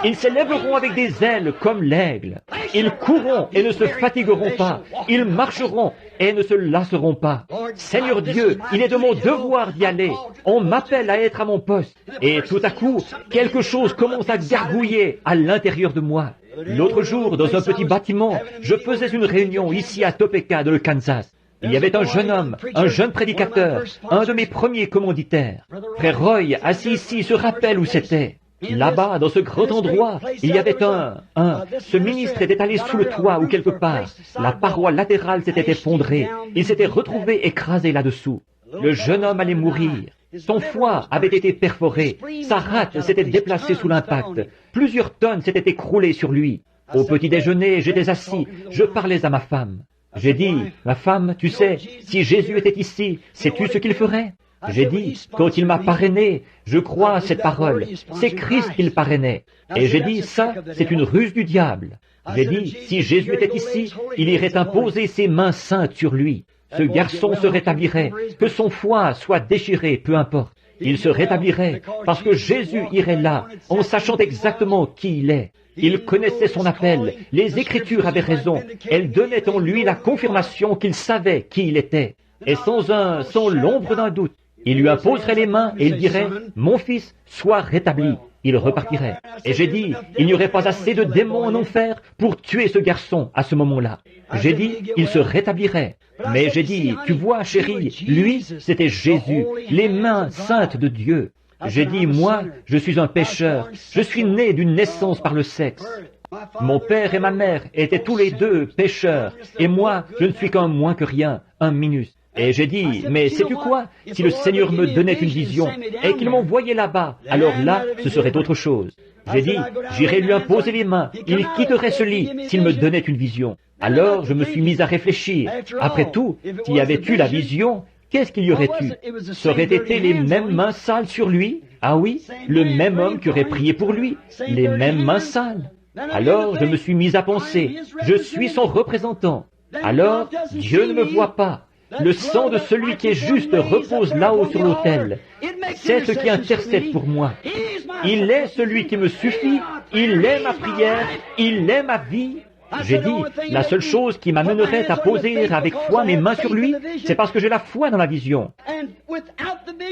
Ils s'élèveront avec des ailes comme l'aigle. Ils courront et ne se fatigueront pas. Ils marcheront et ne se lasseront pas. Seigneur Dieu, il est de mon devoir d'y aller. On m'appelle à être à mon poste. Et tout à coup, quelque chose commence à gargouiller à l'intérieur de moi. L'autre jour, dans un petit bâtiment, je faisais une réunion ici à Topeka, dans le Kansas. Il y avait un jeune homme, un jeune prédicateur, un de mes premiers commanditaires. Frère Roy, assis ici, se rappelle où c'était. Là-bas, dans ce grand endroit, il y avait ce ministre était allé sous le toit ou quelque part. La paroi latérale s'était effondrée. Il s'était retrouvé écrasé là-dessous. Le jeune homme allait mourir. Son foie avait été perforé. Sa rate s'était déplacée sous l'impact. Plusieurs tonnes s'étaient écroulées sur lui. Au petit déjeuner, j'étais assis. Je parlais à ma femme. J'ai dit, ma femme, tu sais, si Jésus était ici, sais-tu ce qu'il ferait? J'ai dit, quand il m'a parrainé, je crois à cette parole, c'est Christ qu'il parrainait. Et j'ai dit, ça, c'est une ruse du diable. J'ai dit, si Jésus était ici, il irait imposer ses mains saintes sur lui. Ce garçon se rétablirait, que son foie soit déchiré, peu importe. Il se rétablirait, parce que Jésus irait là, en sachant exactement qui il est. Il connaissait son appel, les Écritures avaient raison, elles donnaient en lui la confirmation qu'il savait qui il était. Et sans l'ombre d'un doute, il lui imposerait les mains et il dirait, « Mon fils, sois rétabli ». Il repartirait. Et j'ai dit, il n'y aurait pas assez de démons en enfer pour tuer ce garçon à ce moment-là. J'ai dit, il se rétablirait. Mais j'ai dit, tu vois, chérie, lui, c'était Jésus, les mains saintes de Dieu. J'ai dit, moi, je suis un pécheur. Je suis né d'une naissance par le sexe. Mon père et ma mère étaient tous les deux pécheurs. Et moi, je ne suis qu'un moins que rien, un minus. Et j'ai dit, mais sais-tu quoi? Si le Seigneur me donnait une vision et qu'il m'envoyait là-bas, alors là, ce serait autre chose. J'ai dit, j'irais lui imposer les mains, il quitterait ce lit s'il me donnait une vision. Alors, je me suis mis à réfléchir. Après tout, s'il y avait eu la vision, qu'est-ce qu'il y aurait eu? Ça aurait été les mêmes mains sales sur lui? Ah oui, le même homme qui aurait prié pour lui, les mêmes mains sales. Alors, je me suis mis à penser, je suis son représentant. Alors, Dieu ne me voit pas. Le sang de celui qui est juste repose là-haut sur l'autel. C'est ce qui intercède pour moi. Il est celui qui me suffit, il est ma prière, il est ma vie. J'ai dit, la seule chose qui m'amènerait à poser avec foi mes mains sur lui, c'est parce que j'ai la foi dans la vision.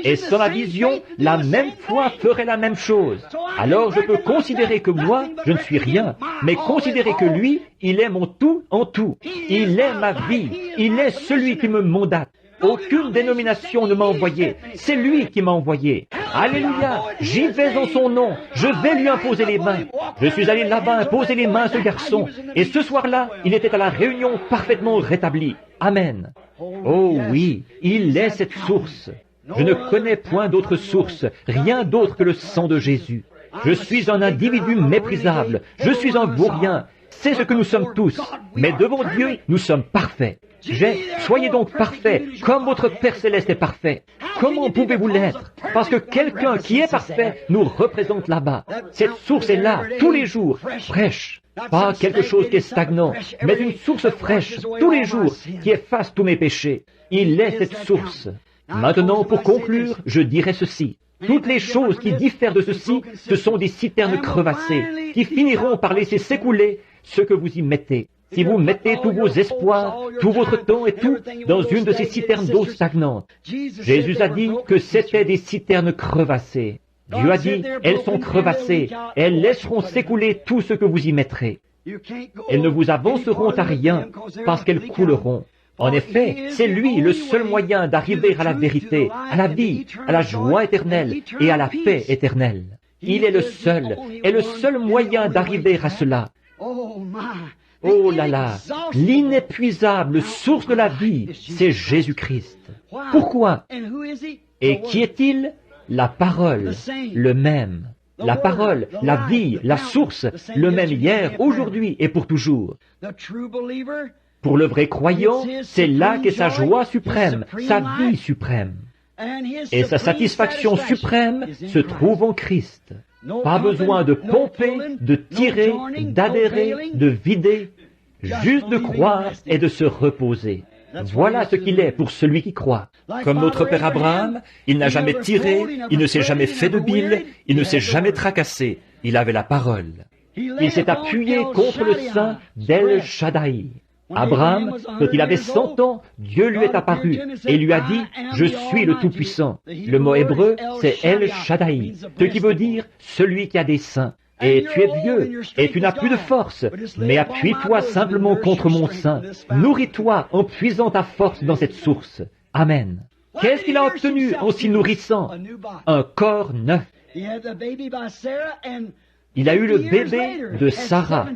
Et sans la vision, la même foi ferait la même chose. Alors je peux considérer que moi, je ne suis rien, mais considérer que lui, il est mon tout en tout. Il est ma vie, il est celui qui me mandate. Aucune dénomination ne m'a envoyé, c'est lui qui m'a envoyé. Alléluia, j'y vais en son nom, je vais lui imposer les mains. Je suis allé là-bas imposer les mains à ce garçon, et ce soir-là, il était à la réunion parfaitement rétabli. Amen. Oh oui, il est cette source. Je ne connais point d'autre source, rien d'autre que le sang de Jésus. Je suis un individu méprisable, je suis un vaurien, c'est ce que nous sommes tous, mais devant Dieu, nous sommes parfaits. Soyez donc parfaits, comme votre Père Céleste est parfait. Comment pouvez-vous l'être? Parce que quelqu'un qui est parfait nous représente là-bas. Cette source est là, tous les jours, fraîche. Pas quelque chose qui est stagnant, mais une source fraîche, tous les jours, qui efface tous mes péchés. Il est cette source. Maintenant, pour conclure, je dirai ceci. Toutes les choses qui diffèrent de ceci, ce sont des citernes crevassées, qui finiront par laisser s'écouler ce que vous y mettez. Si vous mettez tous vos espoirs, tout votre temps et tout dans une de ces citernes d'eau stagnante, Jésus a dit que c'était des citernes crevassées. Dieu a dit, elles sont crevassées, elles laisseront s'écouler tout ce que vous y mettrez. Elles ne vous avanceront à rien parce qu'elles couleront. En effet, c'est lui le seul moyen d'arriver à la vérité, à la vie, à la joie éternelle et à la paix éternelle. Il est le seul moyen d'arriver à cela. Oh là là, l'inépuisable source de la vie, c'est Jésus-Christ. Pourquoi? Et qui est-il? La parole, le même. La parole, la vie, la source, le même hier, aujourd'hui et pour toujours. Pour le vrai croyant, c'est là qu'est sa joie suprême, sa vie suprême. Et sa satisfaction suprême se trouve en Christ. Pas besoin de pomper, de tirer, d'adhérer, de vider, juste de croire et de se reposer. Voilà ce qu'il est pour celui qui croit. Comme notre père Abraham, il n'a jamais tiré, il ne s'est jamais fait de bile, il ne s'est jamais tracassé. Il avait la parole. Il s'est appuyé contre le sein d'El Shaddai. Abraham, quand il avait 100 ans, Dieu lui est apparu et lui a dit « Je suis le Tout-Puissant ». Le mot hébreu, c'est El Shaddai, ce qui veut dire « celui qui a des seins ». Et tu es vieux, et tu n'as plus de force, mais appuie-toi simplement contre mon sein. Nourris-toi en puisant ta force dans cette source. Amen. Qu'est-ce qu'il a obtenu en s'y nourrissant? Un corps neuf. Il a eu le bébé de Sarah.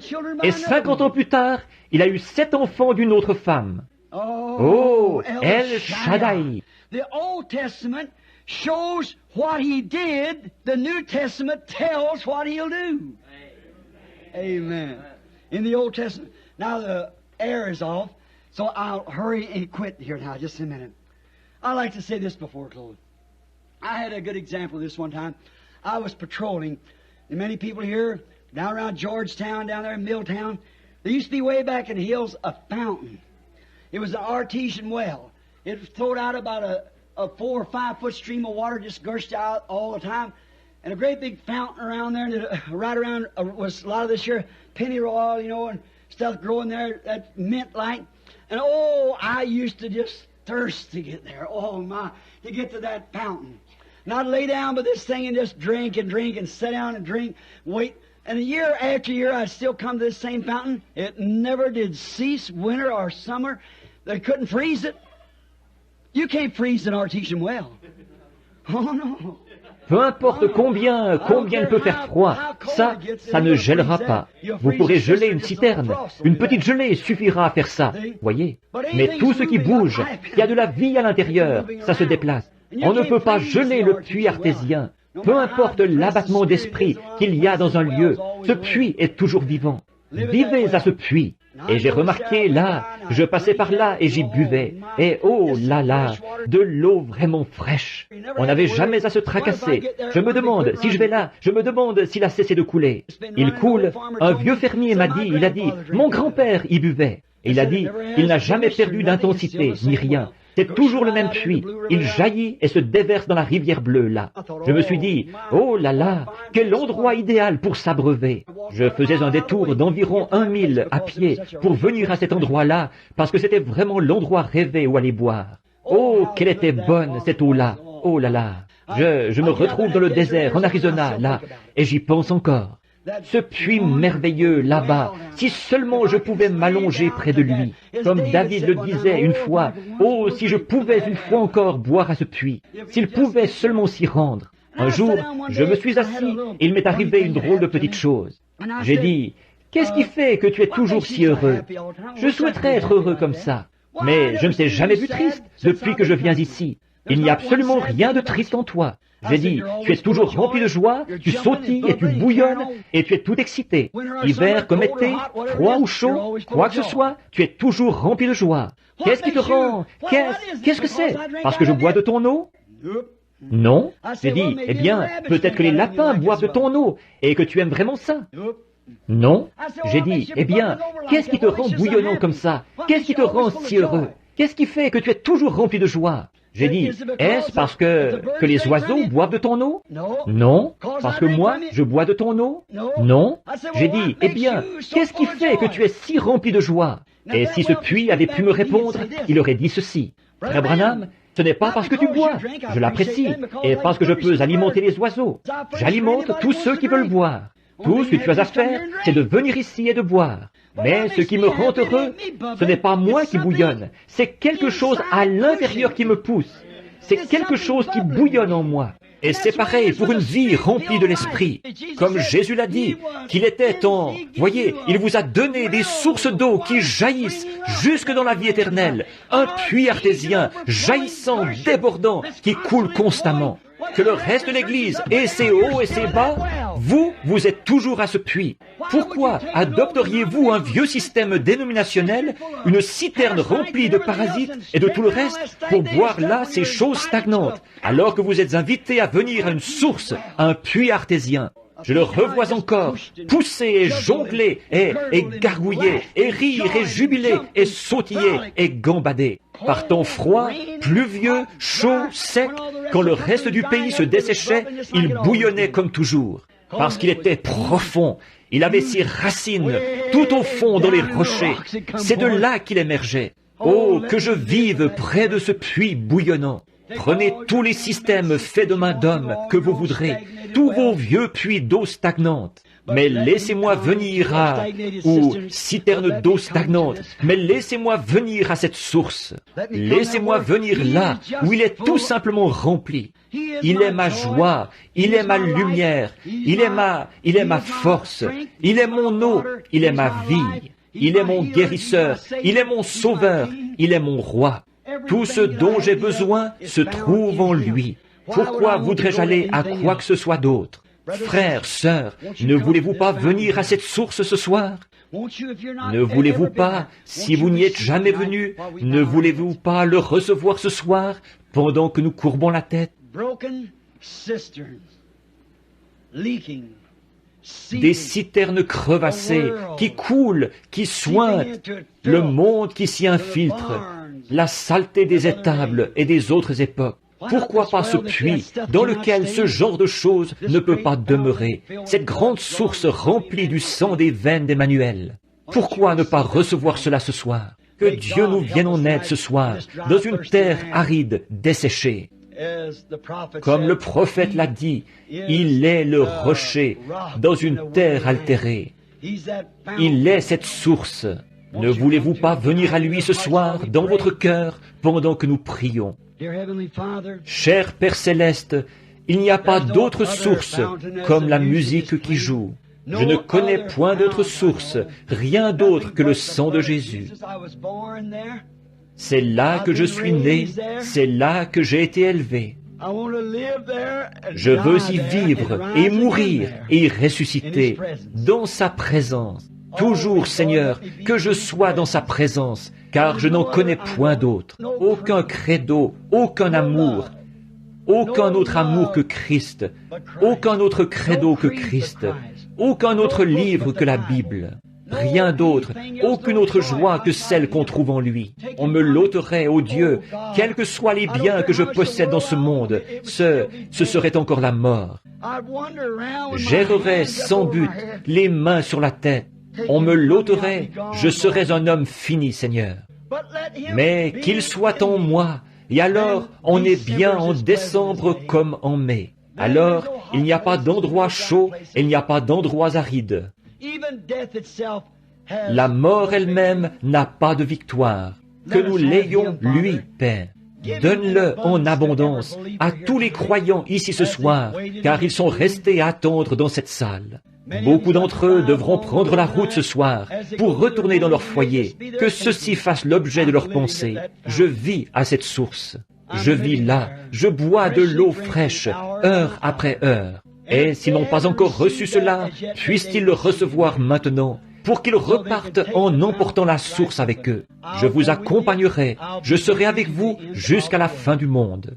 Et 50 ans plus tard, il a eu 7 enfants d'une autre femme. Oh, El Shaddai. Shows what he did, the New Testament tells what he'll do. Amen. In the Old Testament. Now the air is off, so I'll hurry and quit here now, just a minute. I like to say this before close. I had a good example of this one time. I was patrolling, and many people here, down around Georgetown, down there in Milltown, there used to be way back in the hills a fountain. It was an artesian well. It was thrown out about a 4 or 5 foot stream of water just gushed out all the time, and a great big fountain around there, and right around was a lot of this here pennyroyal, you know, and stuff growing there, that mint like. And oh, I used to just thirst to get there. Oh my, to get to that fountain. And I'd lay down by this thing and just drink and drink and sit down and drink, wait. And a year after year, I'd still come to this same fountain. It never did cease, winter or summer. They couldn't freeze it. You can't freeze an artesian well. Oh no. Peu importe combien il peut faire froid, ça ne gèlera pas. Vous pourrez geler une citerne. Une petite gelée suffira à faire ça, voyez. Mais tout ce qui bouge, il y a de la vie à l'intérieur, ça se déplace. On ne peut pas geler le puits artésien. Peu importe l'abattement d'esprit qu'il y a dans un lieu, ce puits est toujours vivant. Vivez à ce puits. Et j'ai remarqué là, je passais par là et j'y buvais. Et oh là là, de l'eau vraiment fraîche. On n'avait jamais à se tracasser. Je me demande, si je vais là, je me demande s'il a cessé de couler. Il coule. Un vieux fermier m'a dit, il a dit, mon grand-père y buvait. Et il a dit, il n'a jamais perdu d'intensité, ni rien. C'est toujours le même puits. Il jaillit et se déverse dans la rivière bleue, là. Je me suis dit, oh là là, quel endroit idéal pour s'abreuver. Je faisais un détour d'environ 1 mille à pied pour venir à cet endroit-là, parce que c'était vraiment l'endroit rêvé où aller boire. Oh, qu'elle était bonne, cette eau-là. Oh là là. Je me retrouve dans le désert, en Arizona, là, et j'y pense encore. Ce puits merveilleux là-bas, si seulement je pouvais m'allonger près de lui. Comme David le disait une fois, oh, si je pouvais une fois encore boire à ce puits, s'il pouvait seulement s'y rendre. Un jour, je me suis assis et il m'est arrivé une drôle de petite chose. J'ai dit, qu'est-ce qui fait que tu es toujours si heureux? Je souhaiterais être heureux comme ça, mais je ne t'ai jamais vu triste depuis que je viens ici. Il n'y a absolument rien de triste en toi. J'ai dit, tu es toujours rempli de joie, tu sautilles et tu bouillonnes, et tu es tout excité. Hiver comme été, froid ou chaud, quoi que ce soit, tu es toujours rempli de joie. Qu'est-ce qui te rend? Qu'est-ce que c'est? Parce que je bois de ton eau? Non. J'ai dit, eh bien, peut-être que les lapins boivent de ton eau, et que tu aimes vraiment ça. Non. J'ai dit, eh bien, qu'est-ce qui te rend bouillonnant comme ça? Qu'est-ce qui te rend si heureux? Qu'est-ce qui fait que tu es toujours rempli de joie? J'ai dit, est-ce parce que les oiseaux boivent de ton eau? Non. Parce que moi, je bois de ton eau? Non. J'ai dit, eh bien, qu'est-ce qui fait que tu es si rempli de joie? Et si ce puits avait pu me répondre, il aurait dit ceci. Frère Branham, ce n'est pas parce que tu bois, je l'apprécie, et parce que je peux alimenter les oiseaux. J'alimente tous ceux qui veulent boire. Tout ce que tu as à faire, c'est de venir ici et de boire. Mais ce qui me rend heureux, ce n'est pas moi qui bouillonne, c'est quelque chose à l'intérieur qui me pousse. C'est quelque chose qui bouillonne en moi. Et c'est pareil pour une vie remplie de l'Esprit. Comme Jésus l'a dit, qu'il était en... Voyez, il vous a donné des sources d'eau qui jaillissent jusque dans la vie éternelle. Un puits artésien, jaillissant, débordant, qui coule constamment. Que le reste de l'Église ait ses hauts et ses bas, vous êtes toujours à ce puits. Pourquoi adopteriez-vous un vieux système dénominationnel, une citerne remplie de parasites et de tout le reste, pour boire là ces choses stagnantes, alors que vous êtes invités à venir à une source, à un puits artésien? Je le revois encore pousser et jongler et gargouiller et rire et jubiler et sautiller et gambader. Par temps froid, pluvieux, chaud, sec, quand le reste du pays se desséchait, il bouillonnait comme toujours. Parce qu'il était profond, il avait ses racines tout au fond dans les rochers. C'est de là qu'il émergeait. Oh, que je vive près de ce puits bouillonnant. Prenez tous les systèmes faits de main d'homme que vous voudrez, tous vos vieux puits d'eau stagnante. Mais laissez-moi venir ou citerne d'eau stagnante, mais laissez-moi venir à cette source. Laissez-moi venir là où il est tout simplement rempli. Il est ma joie, il est ma lumière, il est ma force, il est mon eau, il est ma vie, il est mon guérisseur, il est mon sauveur, il est mon roi. Tout ce dont j'ai besoin se trouve en lui. Pourquoi voudrais-je aller à quoi que ce soit d'autre? Frères, sœurs, ne voulez-vous pas venir à cette source ce soir? Ne voulez-vous pas, si vous n'y êtes jamais venu, ne voulez-vous pas le recevoir ce soir pendant que nous courbons la tête? Des citernes crevassées qui coulent, qui sointent, le monde qui s'y infiltre, la saleté des étables et des autres époques. Pourquoi pas ce puits dans lequel ce genre de choses ne peut pas demeurer, cette grande source remplie du sang des veines d'Emmanuel? Pourquoi ne pas recevoir cela ce soir? Que Dieu nous vienne en aide ce soir, dans une terre aride, desséchée. Comme le prophète l'a dit, il est le rocher dans une terre altérée. Il est cette source. Ne voulez-vous pas venir à lui ce soir, dans votre cœur, pendant que nous prions? Cher Père Céleste, il n'y a pas d'autre source comme la musique qui joue. Je ne connais point d'autre source, rien d'autre que le sang de Jésus. C'est là que je suis né, c'est là que j'ai été élevé. Je veux y vivre et mourir et y ressusciter dans sa présence. Toujours, Seigneur, que je sois dans sa présence, car je n'en connais point d'autre. Aucun credo, aucun amour, aucun autre amour que Christ, aucun autre credo que Christ, aucun autre livre que la Bible. Rien d'autre, aucune autre joie que celle qu'on trouve en lui. On me l'ôterait, ô Dieu, quels que soient les biens que je possède dans ce monde, ce serait encore la mort. J'errerais sans but, les mains sur la tête. On me l'ôterait, je serais un homme fini, Seigneur. Mais qu'il soit en moi, et alors on est bien en décembre comme en mai. Alors il n'y a pas d'endroit chaud, et il n'y a pas d'endroits arides. La mort elle-même n'a pas de victoire. Que nous l'ayons, lui, Père. Donne-le en abondance à tous les croyants ici ce soir, car ils sont restés à attendre dans cette salle. Beaucoup d'entre eux devront prendre la route ce soir pour retourner dans leur foyer, que ceci fasse l'objet de leur pensée. Je vis à cette source. Je vis là, je bois de l'eau fraîche, heure après heure. Et s'ils n'ont pas encore reçu cela, puissent-ils le recevoir maintenant, pour qu'ils repartent en emportant la source avec eux. Je vous accompagnerai, je serai avec vous jusqu'à la fin du monde.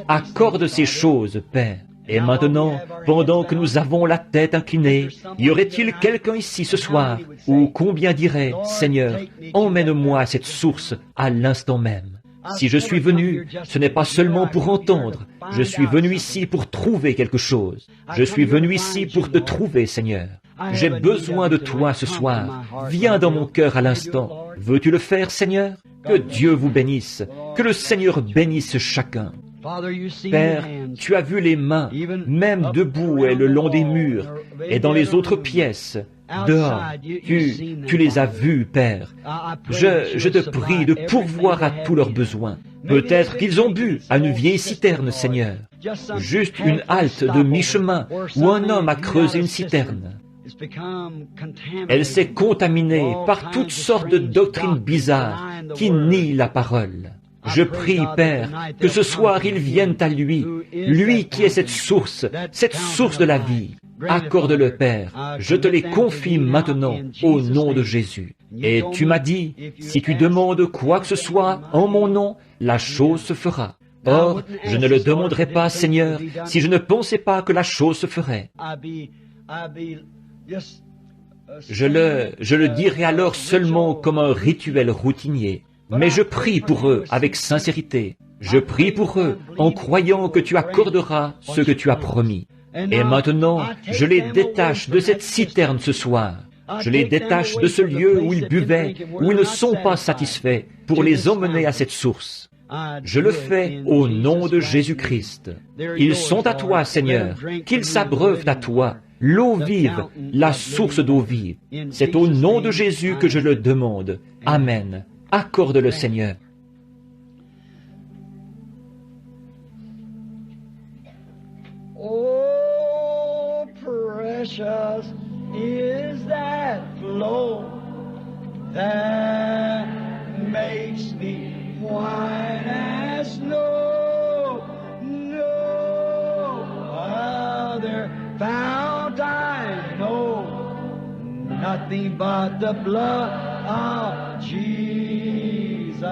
Accorde ces choses, Père. Et maintenant, pendant que nous avons la tête inclinée, y aurait-il quelqu'un ici ce soir, ou combien dirait, Seigneur, emmène-moi à cette source à l'instant même. Si je suis venu, ce n'est pas seulement pour entendre, je suis venu ici pour trouver quelque chose. Je suis venu ici pour te trouver, Seigneur. J'ai besoin de toi ce soir. Viens dans mon cœur à l'instant. Veux-tu le faire, Seigneur? Que Dieu vous bénisse, que le Seigneur bénisse chacun. Père, tu as vu les mains, même debout et le long des murs, et dans les autres pièces, dehors. Tu les as vus, Père. Je te prie de pourvoir à tous leurs besoins. Peut-être qu'ils ont bu à une vieille citerne, Seigneur. Juste une halte de mi-chemin où un homme a creusé une citerne. Elle s'est contaminée par toutes sortes de doctrines bizarres qui nient la parole. Je prie, Père, que ce soir ils viennent à lui, lui qui est cette source de la vie. Accorde-le, Père, je te les confie maintenant au nom de Jésus. Et tu m'as dit, si tu demandes quoi que ce soit en mon nom, la chose se fera. Or, je ne le demanderai pas, Seigneur, si je ne pensais pas que la chose se ferait. Je le dirai alors seulement comme un rituel routinier. Mais je prie pour eux avec sincérité. Je prie pour eux en croyant que tu accorderas ce que tu as promis. Et maintenant, je les détache de cette citerne ce soir. Je les détache de ce lieu où ils buvaient, où ils ne sont pas satisfaits, pour les emmener à cette source. Je le fais au nom de Jésus-Christ. Ils sont à toi, Seigneur, qu'ils s'abreuvent à toi, l'eau vive, la source d'eau vive. C'est au nom de Jésus que je le demande. Amen. Accorde-le, Seigneur. Oh, precious is that flow that makes me white as snow. No other fount I know, nothing but the blood of Jesus.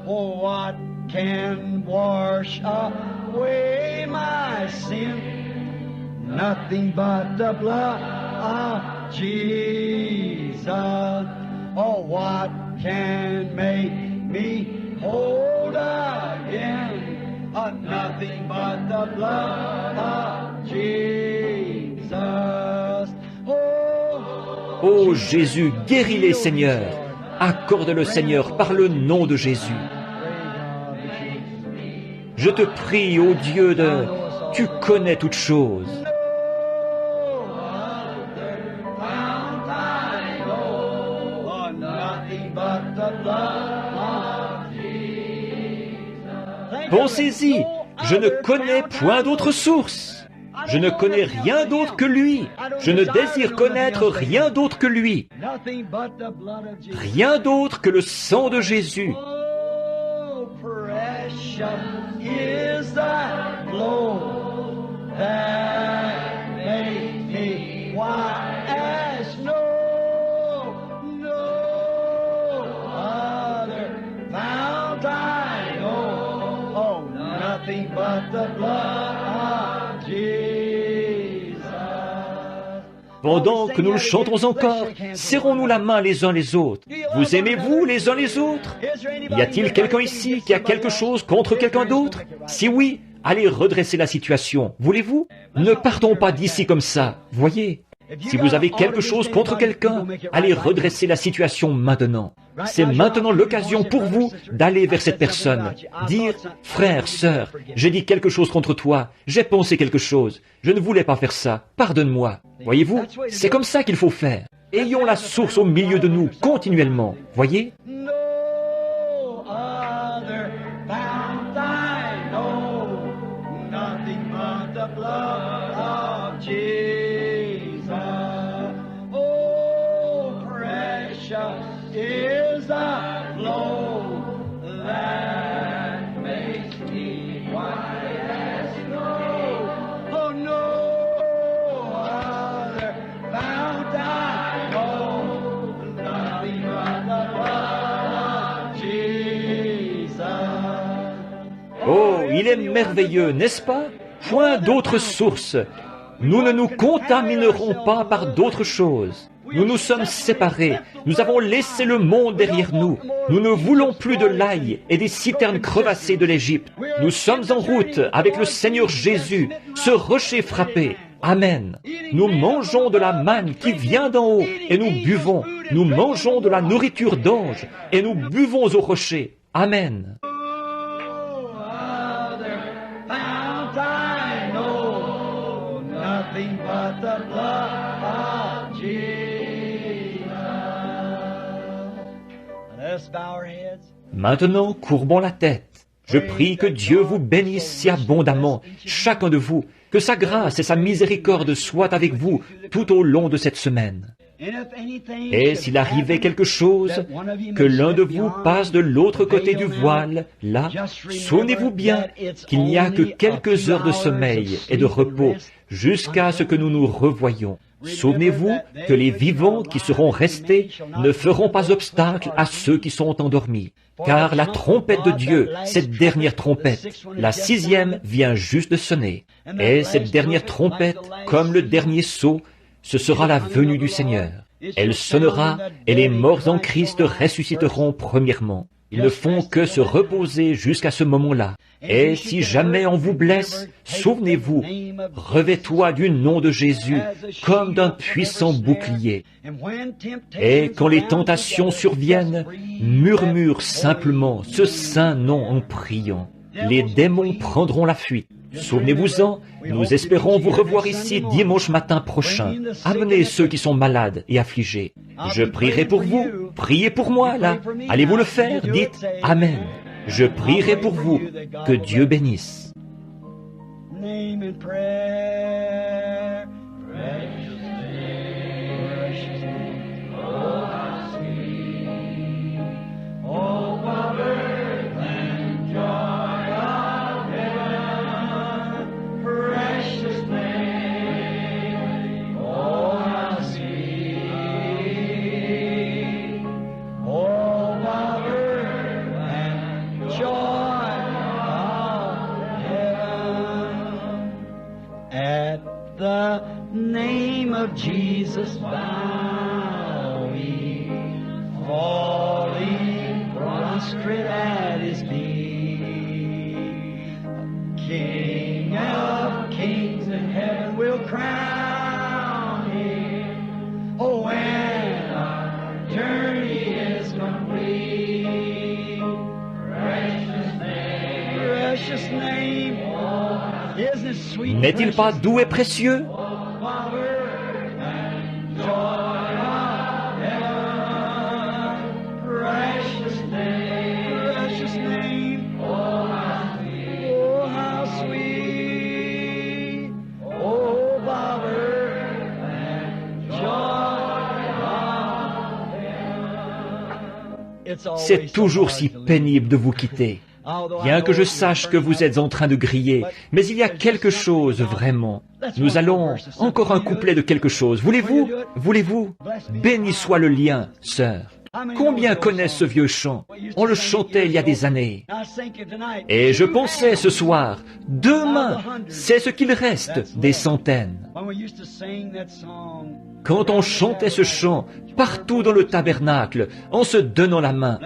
Oh, what can wash away my sin? Nothing but the blood of Jesus. Oh, what can make me whole again? Nothing but the blood of Jesus. Oh Jésus, guéris-les, Seigneur. Accorde-le, Seigneur, par le nom de Jésus. Je te prie, ô Dieu tu connais toutes choses. Pensez-y, je ne connais point d'autre source. Je ne connais rien d'autre que lui. Je ne désire connaître rien d'autre que lui. Rien d'autre que le sang de Jésus. Pendant que nous le chantons encore, serrons-nous la main les uns les autres. Vous aimez-vous les uns les autres? Y a-t-il quelqu'un ici qui a quelque chose contre quelqu'un d'autre? Si oui, allez redresser la situation. Voulez-vous? Ne partons pas d'ici comme ça. Voyez? Si vous avez quelque chose contre quelqu'un, allez redresser la situation maintenant. C'est maintenant l'occasion pour vous d'aller vers cette personne. Dire, frère, sœur, j'ai dit quelque chose contre toi, j'ai pensé quelque chose, je ne voulais pas faire ça, pardonne-moi. Voyez-vous, c'est comme ça qu'il faut faire. Ayons la source au milieu de nous continuellement. Voyez? Oh, il est merveilleux, n'est-ce pas? Point d'autre source. Nous ne nous contaminerons pas par d'autres choses. Nous nous sommes séparés. Nous avons laissé le monde derrière nous. Nous ne voulons plus de l'ail et des citernes crevassées de l'Égypte. Nous sommes en route avec le Seigneur Jésus, ce rocher frappé. Amen. Nous mangeons de la manne qui vient d'en haut et nous buvons. Nous mangeons de la nourriture d'ange et nous buvons au rocher. Amen. Maintenant, courbons la tête. Je prie que Dieu vous bénisse si abondamment, chacun de vous, que sa grâce et sa miséricorde soient avec vous tout au long de cette semaine. Et s'il arrivait quelque chose, que l'un de vous passe de l'autre côté du voile, là, souvenez-vous bien qu'il n'y a que quelques heures de sommeil et de repos jusqu'à ce que nous nous revoyions. Souvenez-vous que les vivants qui seront restés ne feront pas obstacle à ceux qui sont endormis. Car la trompette de Dieu, cette dernière trompette, la 6e vient juste de sonner. Et cette dernière trompette, comme le dernier sceau, ce sera la venue du Seigneur. Elle sonnera et les morts en Christ ressusciteront premièrement. Ils ne font que se reposer jusqu'à ce moment-là. Et si jamais on vous blesse, souvenez-vous, revêt-toi du nom de Jésus comme d'un puissant bouclier. Et quand les tentations surviennent, murmure simplement ce saint nom en priant. Les démons prendront la fuite. Souvenez-vous-en, nous espérons vous revoir ici dimanche matin prochain. Amenez ceux qui sont malades et affligés. Je prierai pour vous. Priez pour moi, là. Allez-vous le faire? Dites Amen. Je prierai pour vous. Que Dieu bénisse. The name of Jesus bowing, falling prostrate at his feet. King of kings in heaven will crown him. Oh, when our journey is complete, precious name, isn't it sweet? N'est-il pas doux et précieux? C'est toujours si pénible de vous quitter. Bien que je sache que vous êtes en train de griller, mais il y a quelque chose vraiment. Nous allons encore un couplet de quelque chose. Voulez-vous? Voulez-vous? Béni soit le lien, sœur. Combien connaissent ce vieux chant? On le chantait il y a des années. Et je pensais ce soir, demain, c'est ce qu'il reste des centaines. Quand on chantait ce chant, partout dans le tabernacle, en se donnant la main,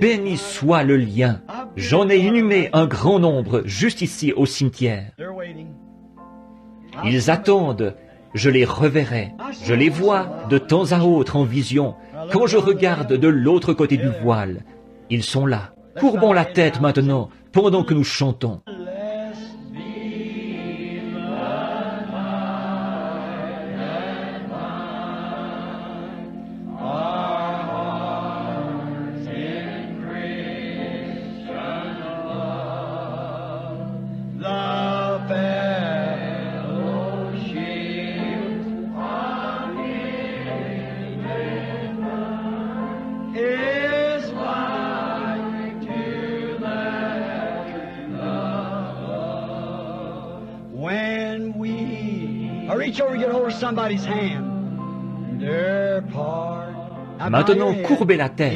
béni soit le lien. J'en ai inhumé un grand nombre juste ici au cimetière. Ils attendent, je les reverrai. Je les vois de temps à autre en vision, quand je regarde de l'autre côté du voile. Ils sont là. Courbons la tête maintenant, pendant que nous chantons. Maintenant, courbez la tête.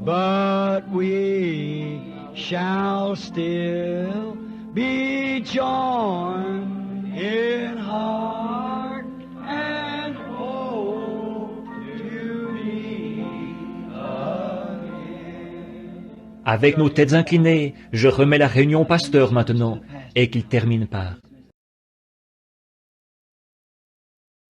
But we shall still be joined in heart and hope to meet again. Avec nos têtes inclinées, je remets la réunion au pasteur maintenant, et qu'il termine par